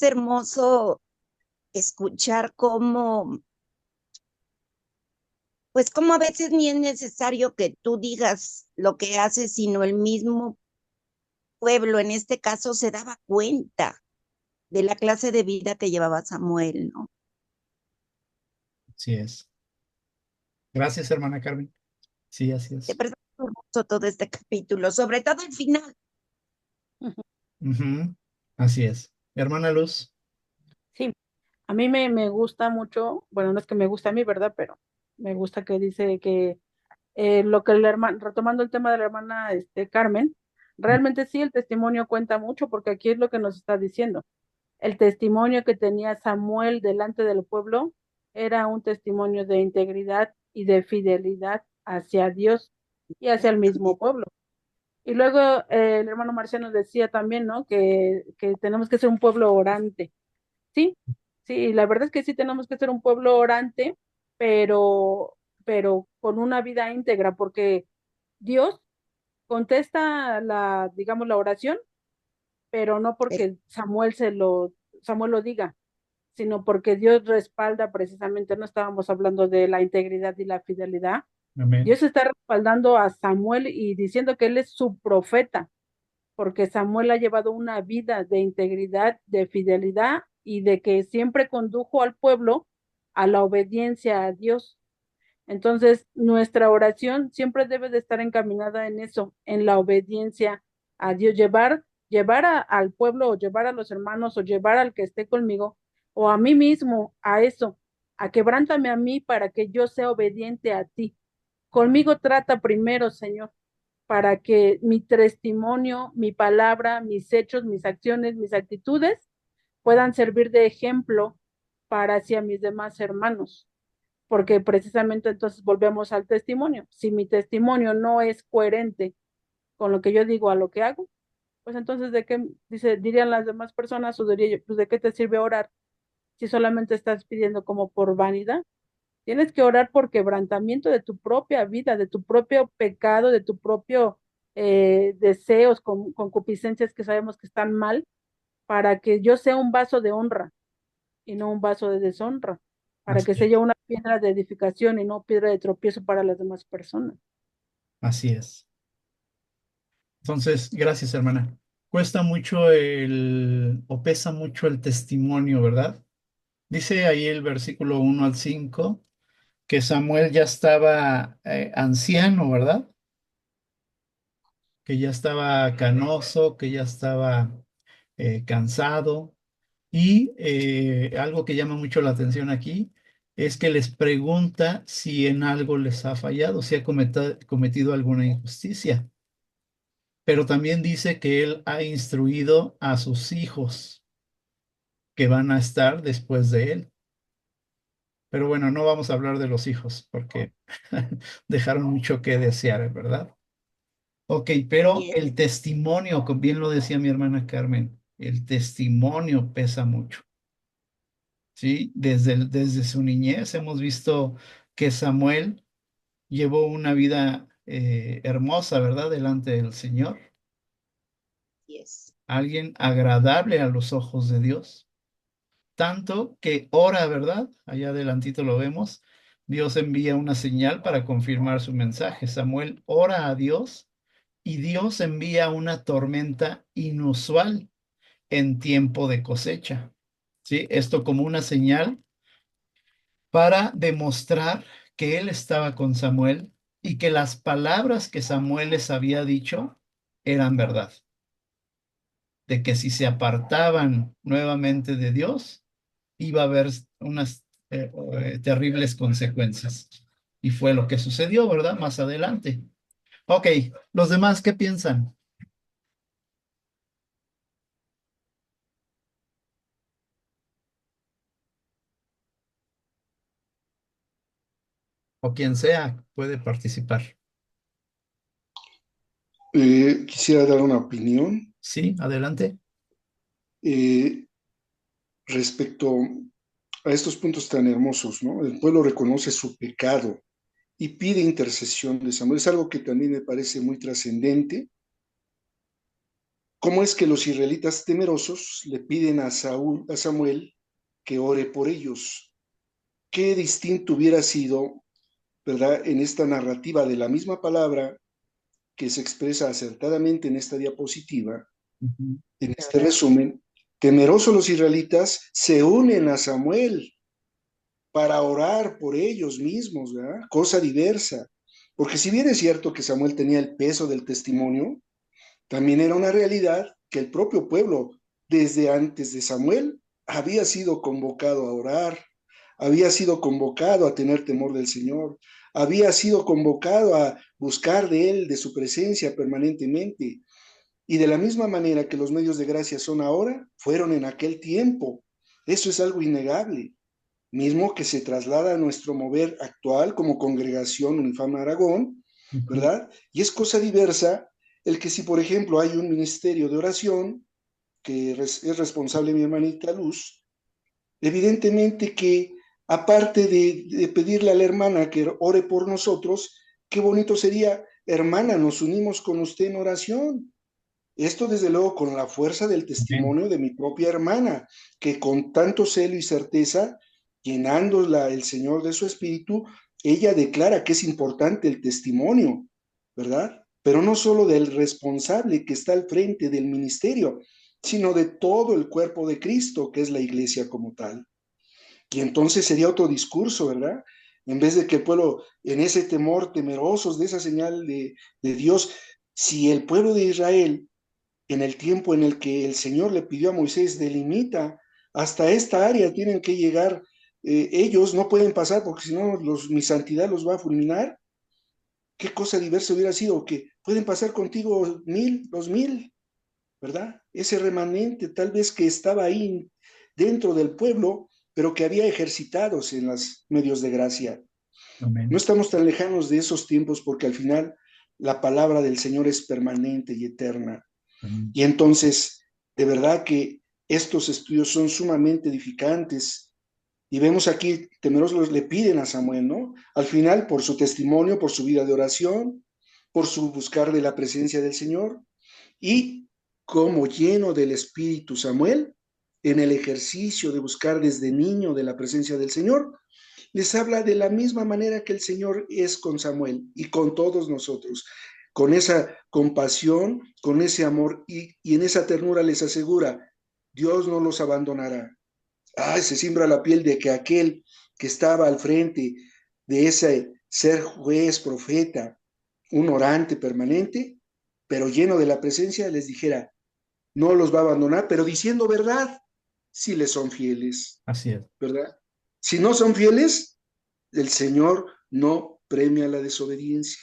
hermoso escuchar cómo, pues como a veces ni es necesario que tú digas lo que haces, sino el mismo pueblo, en este caso, se daba cuenta de la clase de vida que llevaba Samuel, ¿no? Así es. Gracias, hermana Carmen. Sí, así De es. verdad, es hermoso todo este capítulo, sobre todo el final. Ujú. Así es. Hermana Luz. sí. A mí me gusta mucho, bueno, no es que me gusta a mí, ¿verdad? Pero me gusta que dice que lo que la hermana, retomando el tema de la hermana Carmen, realmente sí el testimonio cuenta mucho porque aquí es lo que nos está diciendo. El testimonio que tenía Samuel delante del pueblo era un testimonio de integridad y de fidelidad hacia Dios y hacia el mismo pueblo. Y luego el hermano Marcial nos decía también, ¿no? Que tenemos que ser un pueblo orante. Sí, sí, la verdad es que sí tenemos que ser un pueblo orante, pero, pero con una vida íntegra, porque Dios contesta digamos, la oración, pero no Eh, porque Samuel lo diga, sino porque Dios respalda precisamente, no estábamos hablando de la integridad y la fidelidad. Amén. Dios está respaldando a Samuel y diciendo que él es su profeta, porque Samuel ha llevado una vida de integridad, de fidelidad y de que siempre condujo al pueblo a la obediencia a Dios. Entonces, nuestra oración siempre debe de estar encaminada en eso, en la obediencia a Dios, al pueblo o llevar a los hermanos o llevar al que esté conmigo o a mí mismo a eso, a quebrántame a mí para que yo sea obediente a ti. Conmigo trata primero, Señor, para que mi testimonio, mi palabra, mis hechos, mis acciones, mis actitudes puedan servir de ejemplo para hacia mis demás hermanos, porque precisamente entonces volvemos al testimonio. Si mi testimonio no es coherente con lo que yo digo a lo que hago, pues entonces dirían las demás personas o diría yo, pues de qué te sirve orar si solamente estás pidiendo como por vanidad. Tienes que orar por quebrantamiento de tu propia vida, de tu propio pecado, de tu propio deseos, concupiscencias que sabemos que están mal, para que yo sea un vaso de honra y no un vaso de deshonra, para Así que sea es. una piedra de edificación y no piedra de tropiezo para las demás personas. Así es. Entonces, gracias, hermana. Cuesta mucho o pesa mucho el testimonio, ¿verdad? Dice ahí el versículo 1 al 5 que Samuel ya estaba anciano, ¿verdad? Que ya estaba canoso, que ya estaba cansado. Y algo que llama mucho la atención aquí es que les pregunta si en algo les ha fallado, si ha cometido alguna injusticia. Pero también dice que él ha instruido a sus hijos que van a estar después de él. Pero bueno, no vamos a hablar de los hijos porque dejaron mucho que desear, ¿verdad? Ok, pero Así es. el testimonio, como bien lo decía mi hermana Carmen, el testimonio pesa mucho, ¿sí? Desde su niñez hemos visto que Samuel llevó una vida hermosa, ¿verdad? Delante del Señor, Así es. alguien agradable a los ojos de Dios, tanto que ora, ¿verdad? Allá adelantito lo vemos. Dios envía una señal para confirmar su mensaje. Samuel ora a Dios y Dios envía una tormenta inusual en tiempo de cosecha. ¿Sí? Esto como una señal para demostrar que él estaba con Samuel y que las palabras que Samuel les había dicho eran verdad, de que si se apartaban nuevamente de Dios, iba a haber unas terribles consecuencias. Y fue lo que sucedió, ¿verdad? Más adelante. Ok, los demás, ¿qué piensan? O quien sea puede participar. Quisiera dar una opinión Sí, adelante. eh, respecto a estos puntos tan hermosos, ¿no? El pueblo reconoce su pecado y pide intercesión de Samuel. Es algo que también me parece muy trascendente. ¿Cómo es que los israelitas temerosos le piden a Samuel, que ore por ellos? Qué distinto hubiera sido, ¿verdad? En esta narrativa de la misma palabra que se expresa acertadamente en esta diapositiva, Ujú. en este resumen, temerosos los israelitas se unen a Samuel para orar por ellos mismos, ¿verdad? Cosa diversa. Porque si bien es cierto que Samuel tenía el peso del testimonio, también era una realidad que el propio pueblo, desde antes de Samuel, había sido convocado a orar, había sido convocado a tener temor del Señor, había sido convocado a buscar de Él, de su presencia permanentemente. Y de la misma manera que los medios de gracia son ahora, fueron en aquel tiempo. Eso es algo innegable, mismo que se traslada a nuestro mover actual como congregación Unifama Aragón, Ujú. ¿verdad? Y es cosa diversa el que si, por ejemplo, hay un ministerio de oración que es responsable mi hermanita Luz, evidentemente que aparte de pedirle a la hermana que ore por nosotros, qué bonito sería, hermana, nos unimos con usted en oración. Esto desde luego con la fuerza del Amén. testimonio de mi propia hermana, que con tanto celo y certeza, llenándola el Señor de su espíritu, ella declara que es importante el testimonio, ¿verdad? Pero no solo del responsable que está al frente del ministerio, sino de todo el cuerpo de Cristo, que es la iglesia como tal. Y entonces sería otro discurso, ¿verdad? En vez de que el pueblo, en ese temor, temerosos de esa señal de Dios, si el pueblo de Israel en el tiempo en el que el Señor le pidió a Moisés, delimita, hasta esta área tienen que llegar, ellos no pueden pasar porque si no mi santidad los va a fulminar. Qué cosa diversa hubiera sido que pueden pasar contigo 1000, 2000, ¿verdad? Ese remanente tal vez que estaba ahí dentro del pueblo, pero que había ejercitados en los medios de gracia. No Amén. estamos tan lejanos de esos tiempos porque al final la palabra del Señor es permanente y eterna. Amén. Y entonces, de verdad que estos estudios son sumamente edificantes. Y vemos aquí, temerosos le piden a Samuel, ¿no? Al final, por su testimonio, por su vida de oración, por su buscar de la presencia del Señor, y como lleno del Espíritu Samuel, en el ejercicio de buscar desde niño de la presencia del Señor, les habla de la misma manera que el Señor es con Samuel y con todos nosotros, con esa compasión, con ese amor y en esa ternura les asegura, Dios no los abandonará. Ay, se siembra la piel de que aquel que estaba al frente de ese ser juez, profeta, un orante permanente, pero lleno de la presencia, les dijera, no los va a abandonar, pero diciendo verdad, si les son fieles, Así es. ¿verdad? Si no son fieles, el Señor no premia la desobediencia.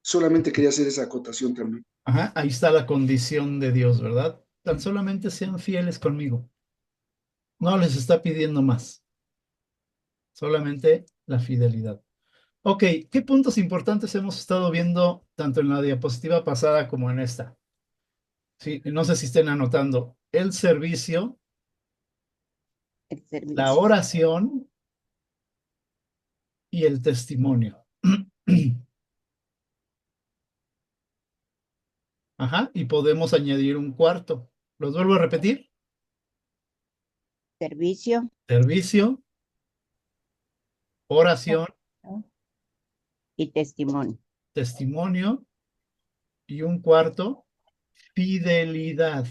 Solamente quería hacer esa acotación también. Ajá, ahí está la condición de Dios, ¿verdad? Tan solamente sean fieles conmigo. No les está pidiendo más. solamente la fidelidad. Ok, ¿qué puntos importantes hemos estado viendo tanto en la diapositiva pasada como en esta? Sí, no sé si estén anotando. El servicio, el la servicio. oración y el testimonio. Ajá, y podemos añadir un cuarto. ¿Los vuelvo a repetir? Servicio Servicio, oración, y testimonio. testimonio y un cuarto, fidelidad.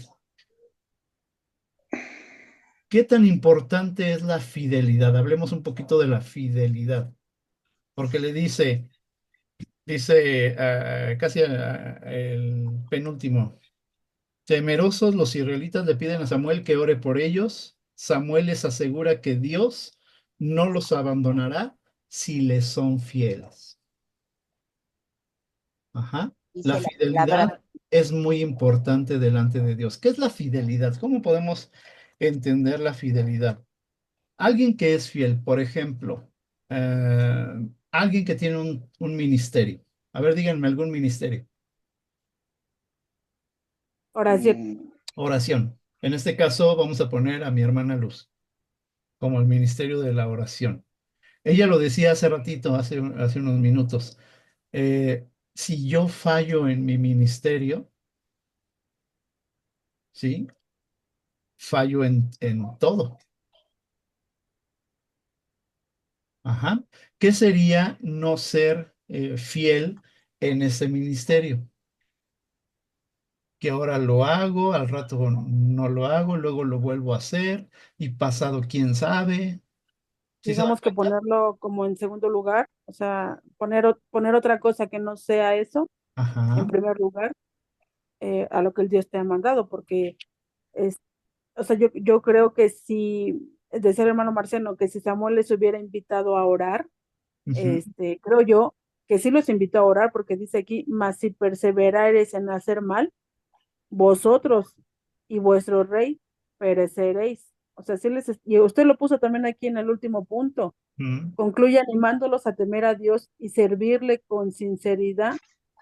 ¿Qué tan importante es la fidelidad? Hablemos un poquito de la fidelidad, porque le dice casi el penúltimo, temerosos los israelitas le piden a Samuel que ore por ellos. Samuel les asegura que Dios no los abandonará si les son fieles. Ajá. La Dice la palabra, fidelidad es muy importante delante de Dios. ¿Qué es la fidelidad? ¿Cómo podemos entender la fidelidad? Alguien que es fiel, por ejemplo, alguien que tiene un ministerio. A ver, díganme algún ministerio. Oración. Oración. En este caso, vamos a poner a mi hermana Luz como el ministerio de la oración. Ella lo decía hace ratito, hace unos minutos. Si yo fallo en mi ministerio, ¿sí? Fallo en todo. Ajá. ¿Qué sería no ser fiel en ese ministerio? Que ahora lo hago, al rato no lo hago, luego lo vuelvo a hacer y pasado quién sabe. ¿Sí se dan Digamos que cuenta? ponerlo como en segundo lugar, o sea, poner otra cosa que no sea eso en Ajá. primer lugar, a lo que el Dios te ha mandado, porque es, o sea, yo creo que si, decía el hermano Marciano, que si Samuel les hubiera invitado a orar, Ujú, creo yo que sí los invitó a orar, porque dice aquí, mas si perseverares en hacer mal, vosotros y vuestro rey pereceréis. O sea, y usted lo puso también aquí en el último punto. ujú, Concluye animándolos a temer a Dios y servirle con sinceridad,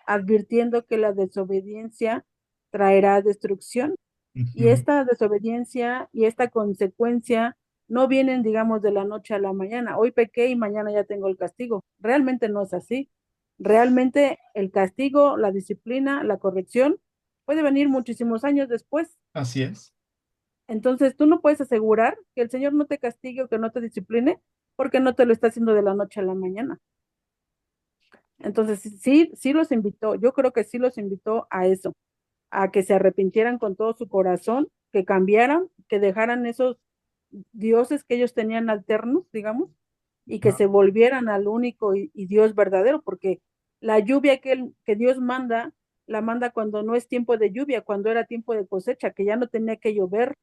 advirtiendo que la desobediencia traerá destrucción. Y ujú. esta desobediencia y esta consecuencia no vienen, digamos, de la noche a la mañana. Hoy pequé y mañana ya tengo el castigo. Realmente no es así. Realmente el castigo, la disciplina, la corrección puede venir muchísimos años después. Así es. Entonces, tú no puedes asegurar que el Señor no te castigue o que no te discipline porque no te lo está haciendo de la noche a la mañana. Entonces, sí, sí los invitó, yo creo que sí los invitó a eso, a que se arrepintieran con todo su corazón, que cambiaran, que dejaran esos dioses que ellos tenían alternos, digamos, y que Ah, se volvieran al único y Dios verdadero, porque la lluvia que Dios manda, la manda cuando no es tiempo de lluvia, cuando era tiempo de cosecha, que ya no tenía que llover,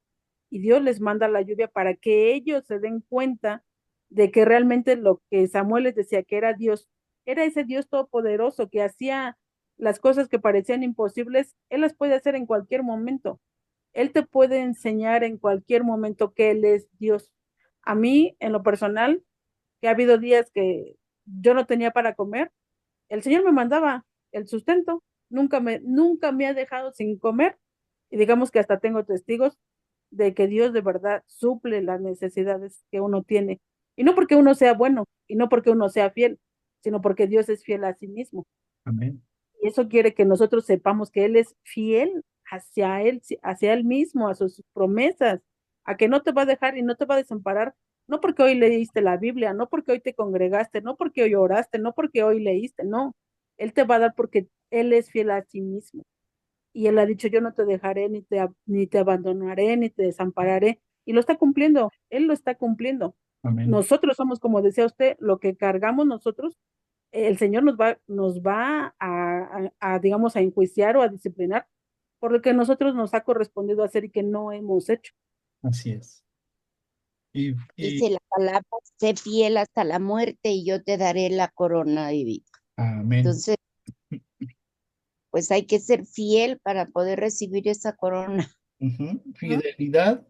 y Dios les manda la lluvia para que ellos se den cuenta de que realmente lo que Samuel les decía que era Dios, era ese Dios todopoderoso que hacía las cosas que parecían imposibles, Él las puede hacer en cualquier momento. Él te puede enseñar en cualquier momento que Él es Dios. A mí, en lo personal, que ha habido días que yo no tenía para comer, el Señor me mandaba el sustento, nunca me ha dejado sin comer y digamos que hasta tengo testigos de que Dios de verdad suple las necesidades que uno tiene. Y no porque uno sea bueno y no porque uno sea fiel, sino porque Dios es fiel a sí mismo. amén. Y eso quiere que nosotros sepamos que Él es fiel hacia Él mismo, a sus promesas, a que no te va a dejar y no te va a desamparar, no porque hoy leíste la Biblia, no porque hoy te congregaste, no porque hoy oraste, no porque hoy leíste, no. Él te va a dar porque Él es fiel a sí mismo. Y Él ha dicho, yo no te dejaré, ni te abandonaré, ni te desampararé. Y lo está cumpliendo, Él lo está cumpliendo. Amén. Nosotros somos, como decía usted, lo que cargamos nosotros el Señor nos va digamos, a enjuiciar o a disciplinar por lo que nosotros nos ha correspondido hacer y que no hemos hecho. Así es. Y dice la palabra, sé fiel hasta la muerte y yo te daré la corona de vida. amén. Entonces, pues hay que ser fiel para poder recibir esa corona, Ujú. ¿no? Fidelidad.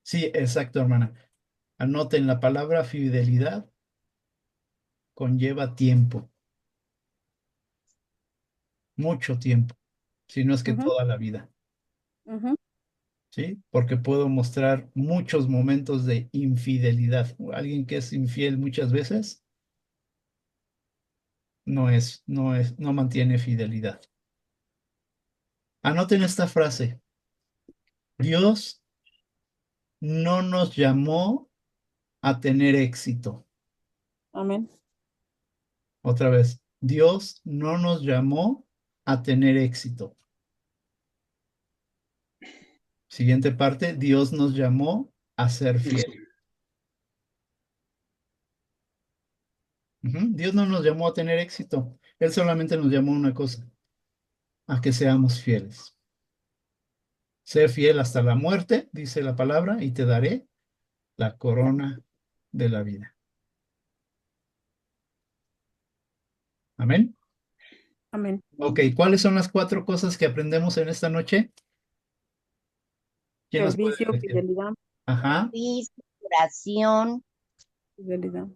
Sí, exacto, hermana. Anoten la palabra fidelidad conlleva tiempo, mucho tiempo, si no es que Ujú, toda la vida, ujú. ¿sí? Porque puedo mostrar muchos momentos de infidelidad. Alguien que es infiel muchas veces no mantiene fidelidad. Anoten esta frase. Dios no nos llamó a tener éxito. Amén. Otra vez, Dios no nos llamó a tener éxito. Siguiente parte, Dios nos llamó a ser fiel. Dios no nos llamó a tener éxito. Él solamente nos llamó a una cosa, a que seamos fieles. Sé fiel hasta la muerte, dice la palabra, y te daré la corona de la vida. Amén. Amén. Ok, ¿cuáles son las 4 cosas que aprendemos en esta noche? ¿Quién las puede Servicio, decir? fidelidad, Ajá, Servicio, oración, fidelidad.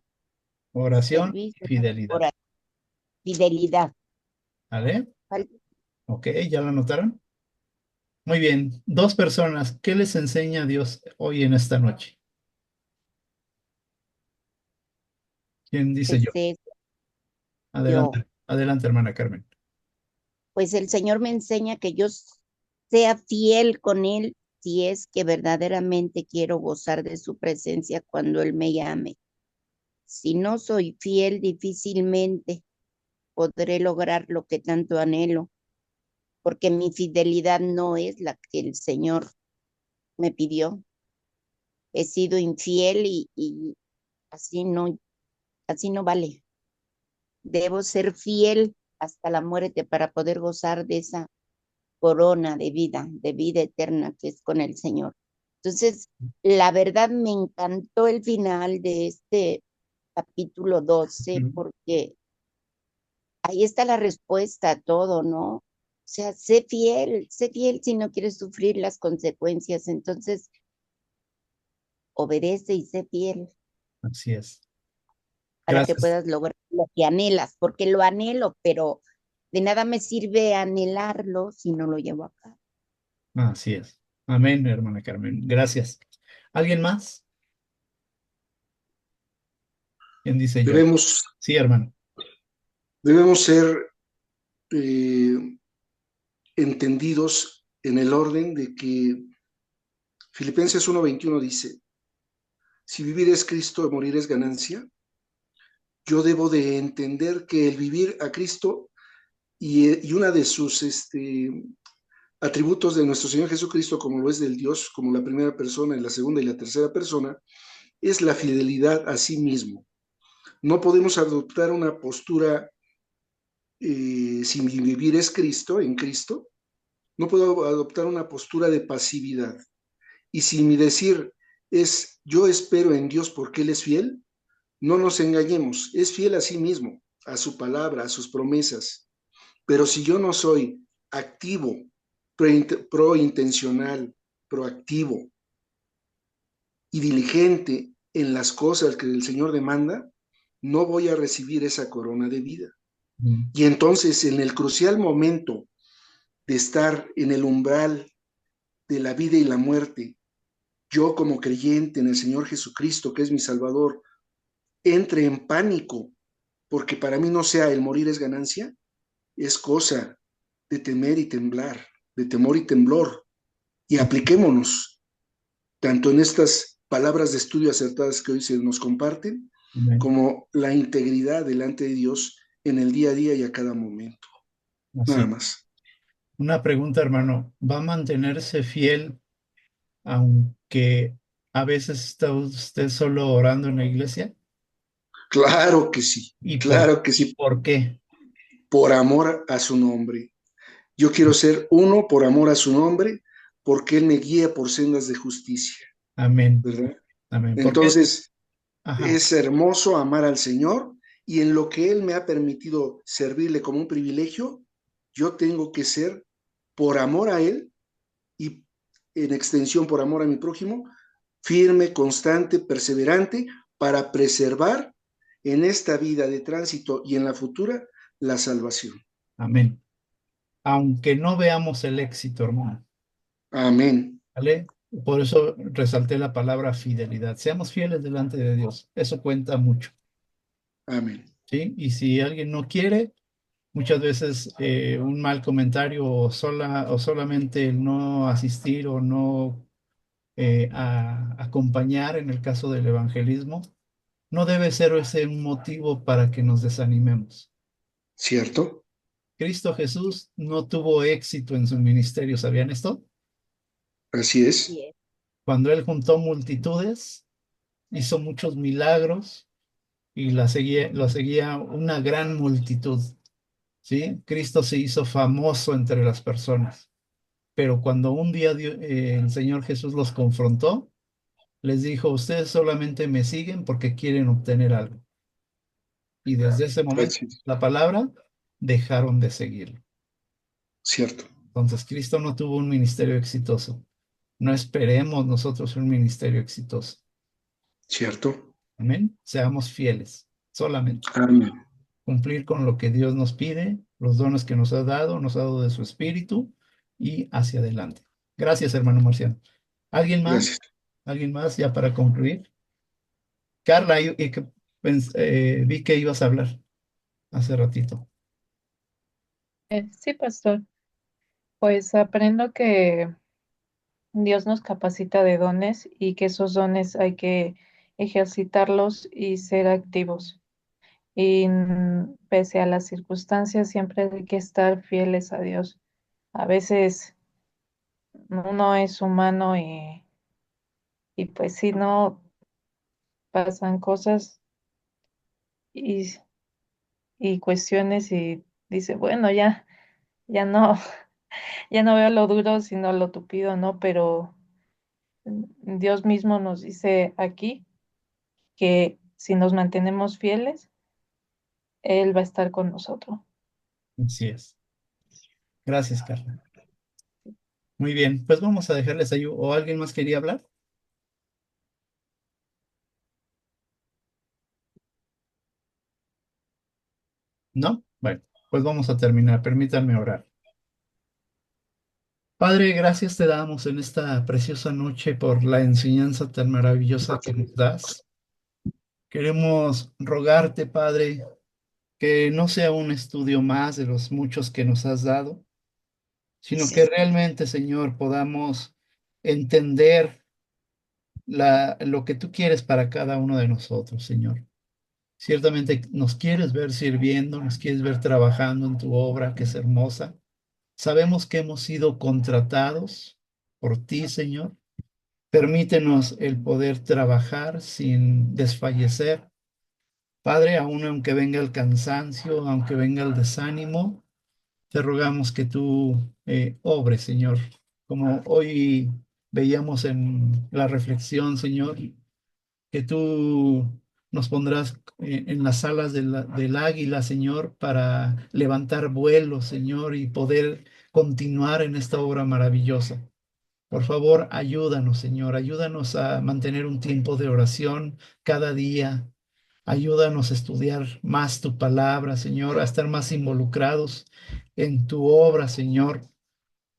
oración y servicio, fidelidad. oración, fidelidad. ¿Vale? Fal- Ok, ¿ya lo notaron? Muy bien, 2 personas, ¿qué les enseña Dios hoy en esta noche? ¿Quién dice yo? Este, yo, Adelante, adelante, hermana Carmen. pues el Señor me enseña que yo sea fiel con Él si es que verdaderamente quiero gozar de su presencia cuando Él me llame. Si no soy fiel, difícilmente podré lograr lo que tanto anhelo, porque mi fidelidad no es la que el Señor me pidió. He sido infiel y así no vale. Debo ser fiel hasta la muerte para poder gozar de esa corona de vida eterna que es con el Señor. Entonces, la verdad me encantó el final de este capítulo 12 Ujú. porque ahí está la respuesta a todo, ¿no? O sea, sé fiel si no quieres sufrir las consecuencias. Entonces, obedece y sé fiel Así es. para que Gracias. puedas lograr lo que anhelas, porque lo anhelo, pero de nada me sirve anhelarlo si no lo llevo a cabo. Así es. Amén, hermana Carmen. Gracias. ¿Alguien más? ¿Quién dice yo? Debemos, Sí, hermano. debemos ser eh, entendidos en el orden de que Filipenses 1:21 dice, si vivir es Cristo, morir es ganancia. Yo debo de entender que el vivir a Cristo y una de sus atributos de nuestro Señor Jesucristo, como lo es del Dios, como la primera persona y la segunda y la tercera persona, es la fidelidad a sí mismo. No podemos adoptar una postura si mi vivir es Cristo, en Cristo, no puedo adoptar una postura de pasividad. Y si mi decir es yo espero en Dios porque Él es fiel, no nos engañemos, es fiel a sí mismo, a su palabra, a sus promesas. Pero si yo no soy activo, prointencional, proactivo y diligente en las cosas que el Señor demanda, no voy a recibir esa corona de vida. Mm. Y entonces, en el crucial momento de estar en el umbral de la vida y la muerte, yo como creyente en el Señor Jesucristo, que es mi Salvador, entre en pánico, porque para mí no sea el morir es ganancia, es cosa de temer y temblar, de temor y temblor. Y apliquémonos tanto en estas palabras de estudio acertadas que hoy se nos comparten, Amén. como la integridad delante de Dios en el día a día y a cada momento. Así Nada es. más. Una pregunta, hermano. ¿Va a mantenerse fiel aunque a veces está usted solo orando en la iglesia? ¿Y claro que sí, por qué? por amor a su nombre. Yo quiero ser uno por amor a su nombre, porque Él me guía por sendas de justicia, Amén. ¿verdad? Amén. ¿Por qué? Entonces, Ajá. es hermoso amar al Señor y en lo que Él me ha permitido servirle como un privilegio, yo tengo que ser por amor a Él y en extensión por amor a mi prójimo, firme, constante, perseverante para preservar en esta vida de tránsito y en la futura, la salvación. Amén. Aunque no veamos el éxito, hermano. Amén. ¿Vale? Por eso resalté la palabra fidelidad. Seamos fieles delante de Dios. Eso cuenta mucho. Amén. ¿Sí? Y si alguien no quiere, muchas veces un mal comentario o solamente el no asistir o no acompañar en el caso del evangelismo, no debe ser ese un motivo para que nos desanimemos. ¿Cierto? Cristo Jesús no tuvo éxito en su ministerio, ¿sabían esto? Así es. Así es. Cuando él juntó multitudes, hizo muchos milagros y lo seguía una gran multitud, ¿sí? Cristo se hizo famoso entre las personas, pero cuando un día el Señor Jesús los confrontó, les dijo, ustedes solamente me siguen porque quieren obtener algo. Y desde ese momento, Así es. la palabra, dejaron de seguirlo. Cierto. Entonces, Cristo no tuvo un ministerio exitoso. No esperemos nosotros un ministerio exitoso. Cierto. Amén. Seamos fieles, solamente. Amén. Cumplir con lo que Dios nos pide, los dones que nos ha dado de su espíritu y hacia adelante. Gracias, hermano Marciano. ¿Alguien más? Gracias. ¿Alguien más ya para concluir? Carla, vi que ibas a hablar hace ratito. Sí, pastor. Pues aprendo que Dios nos capacita de dones y que esos dones hay que ejercitarlos y ser activos. Y pese a las circunstancias, siempre hay que estar fieles a Dios. A veces uno es humano y pues si no pasan cosas y, y cuestiones y dice, bueno, ya no, ya no veo lo duro, sino lo tupido, ¿no? Pero Dios mismo nos dice aquí que si nos mantenemos fieles, Él va a estar con nosotros. Así es. Gracias, Carla. Muy bien, pues vamos a dejarles ahí. ¿O alguien más quería hablar? ¿No? Bueno, pues vamos a terminar. Permítanme orar. Padre, gracias te damos en esta preciosa noche por la enseñanza tan maravillosa que nos das. Queremos rogarte, Padre, que no sea un estudio más de los muchos que nos has dado, sino que Sí. realmente, Señor, podamos entender lo que tú quieres para cada uno de nosotros, Señor. Ciertamente nos quieres ver sirviendo, nos quieres ver trabajando en tu obra, que es hermosa. Sabemos que hemos sido contratados por ti, Señor. Permítenos el poder trabajar sin desfallecer. Padre, aun aunque venga el cansancio, aunque venga el desánimo, te rogamos que tú obres, Señor. Como hoy veíamos en la reflexión, Señor, que tú nos pondrás en las alas del águila, Señor, para levantar vuelo, Señor, y poder continuar en esta obra maravillosa. Por favor, ayúdanos, Señor, ayúdanos a mantener un tiempo de oración cada día. Ayúdanos a estudiar más tu palabra, Señor, a estar más involucrados en tu obra, Señor.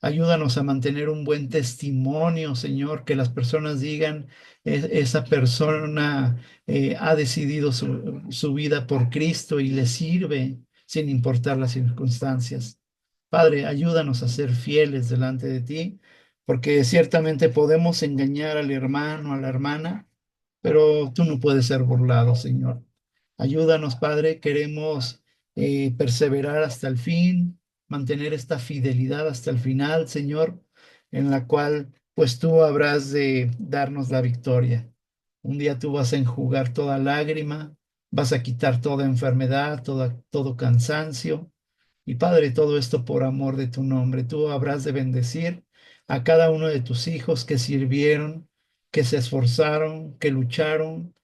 Ayúdanos a mantener un buen testimonio, Señor, que las personas digan, esa persona ha decidido su vida por Cristo y le sirve sin importar las circunstancias. Padre, ayúdanos a ser fieles delante de ti, porque ciertamente podemos engañar al hermano, a la hermana, pero tú no puedes ser burlado, Señor. Ayúdanos, Padre, queremos perseverar hasta el fin, mantener esta fidelidad hasta el final, Señor, en la cual pues tú habrás de darnos la victoria. Un día tú vas a enjugar toda lágrima, vas a quitar toda enfermedad, todo cansancio. Y Padre, todo esto por amor de tu nombre. Tú habrás de bendecir a cada uno de tus hijos que sirvieron, que se esforzaron, que lucharon,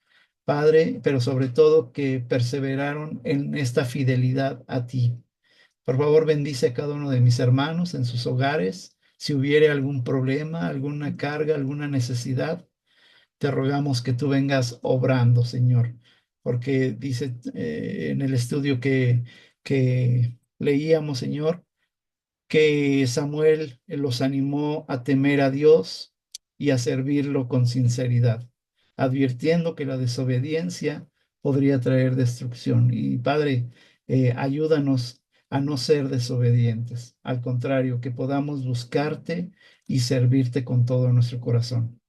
Padre, pero sobre todo que perseveraron en esta fidelidad a ti. Por favor, bendice a cada uno de mis hermanos en sus hogares. Si hubiere algún problema, alguna carga, alguna necesidad, te rogamos que tú vengas obrando, Señor. porque dice en el estudio que leíamos, Señor, que Samuel los animó a temer a Dios y a servirlo con sinceridad, advirtiendo que la desobediencia podría traer destrucción. Y Padre, ayúdanos a no ser desobedientes, al contrario, que podamos buscarte y servirte con todo nuestro corazón.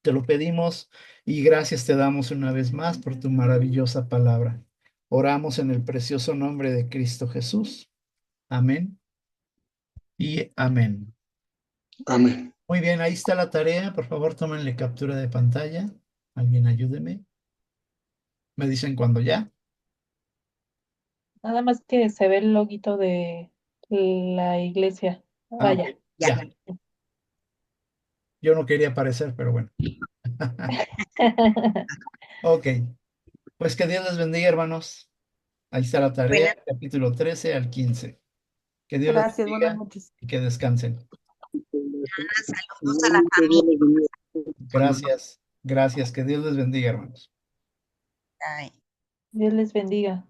Te lo pedimos y gracias te damos una vez más por tu maravillosa palabra. Oramos en el precioso nombre de Cristo Jesús. Amén y amén. Amén. Muy bien, ahí está la tarea. Por favor, tómenle captura de pantalla. Alguien ayúdeme. Me dicen cuando ya. Nada más que se ve el loguito de la iglesia. Ah, Vaya. ya. Yo no quería aparecer, pero bueno. Ok, pues que Dios les bendiga, hermanos. Ahí está la tarea, Buenas, capítulo 13 al 15. Que Dios les Gracias, buenas bendiga noches. y que descansen. saludos a la familia. Gracias, gracias. Que Dios les bendiga, hermanos. Ay. Dios les bendiga.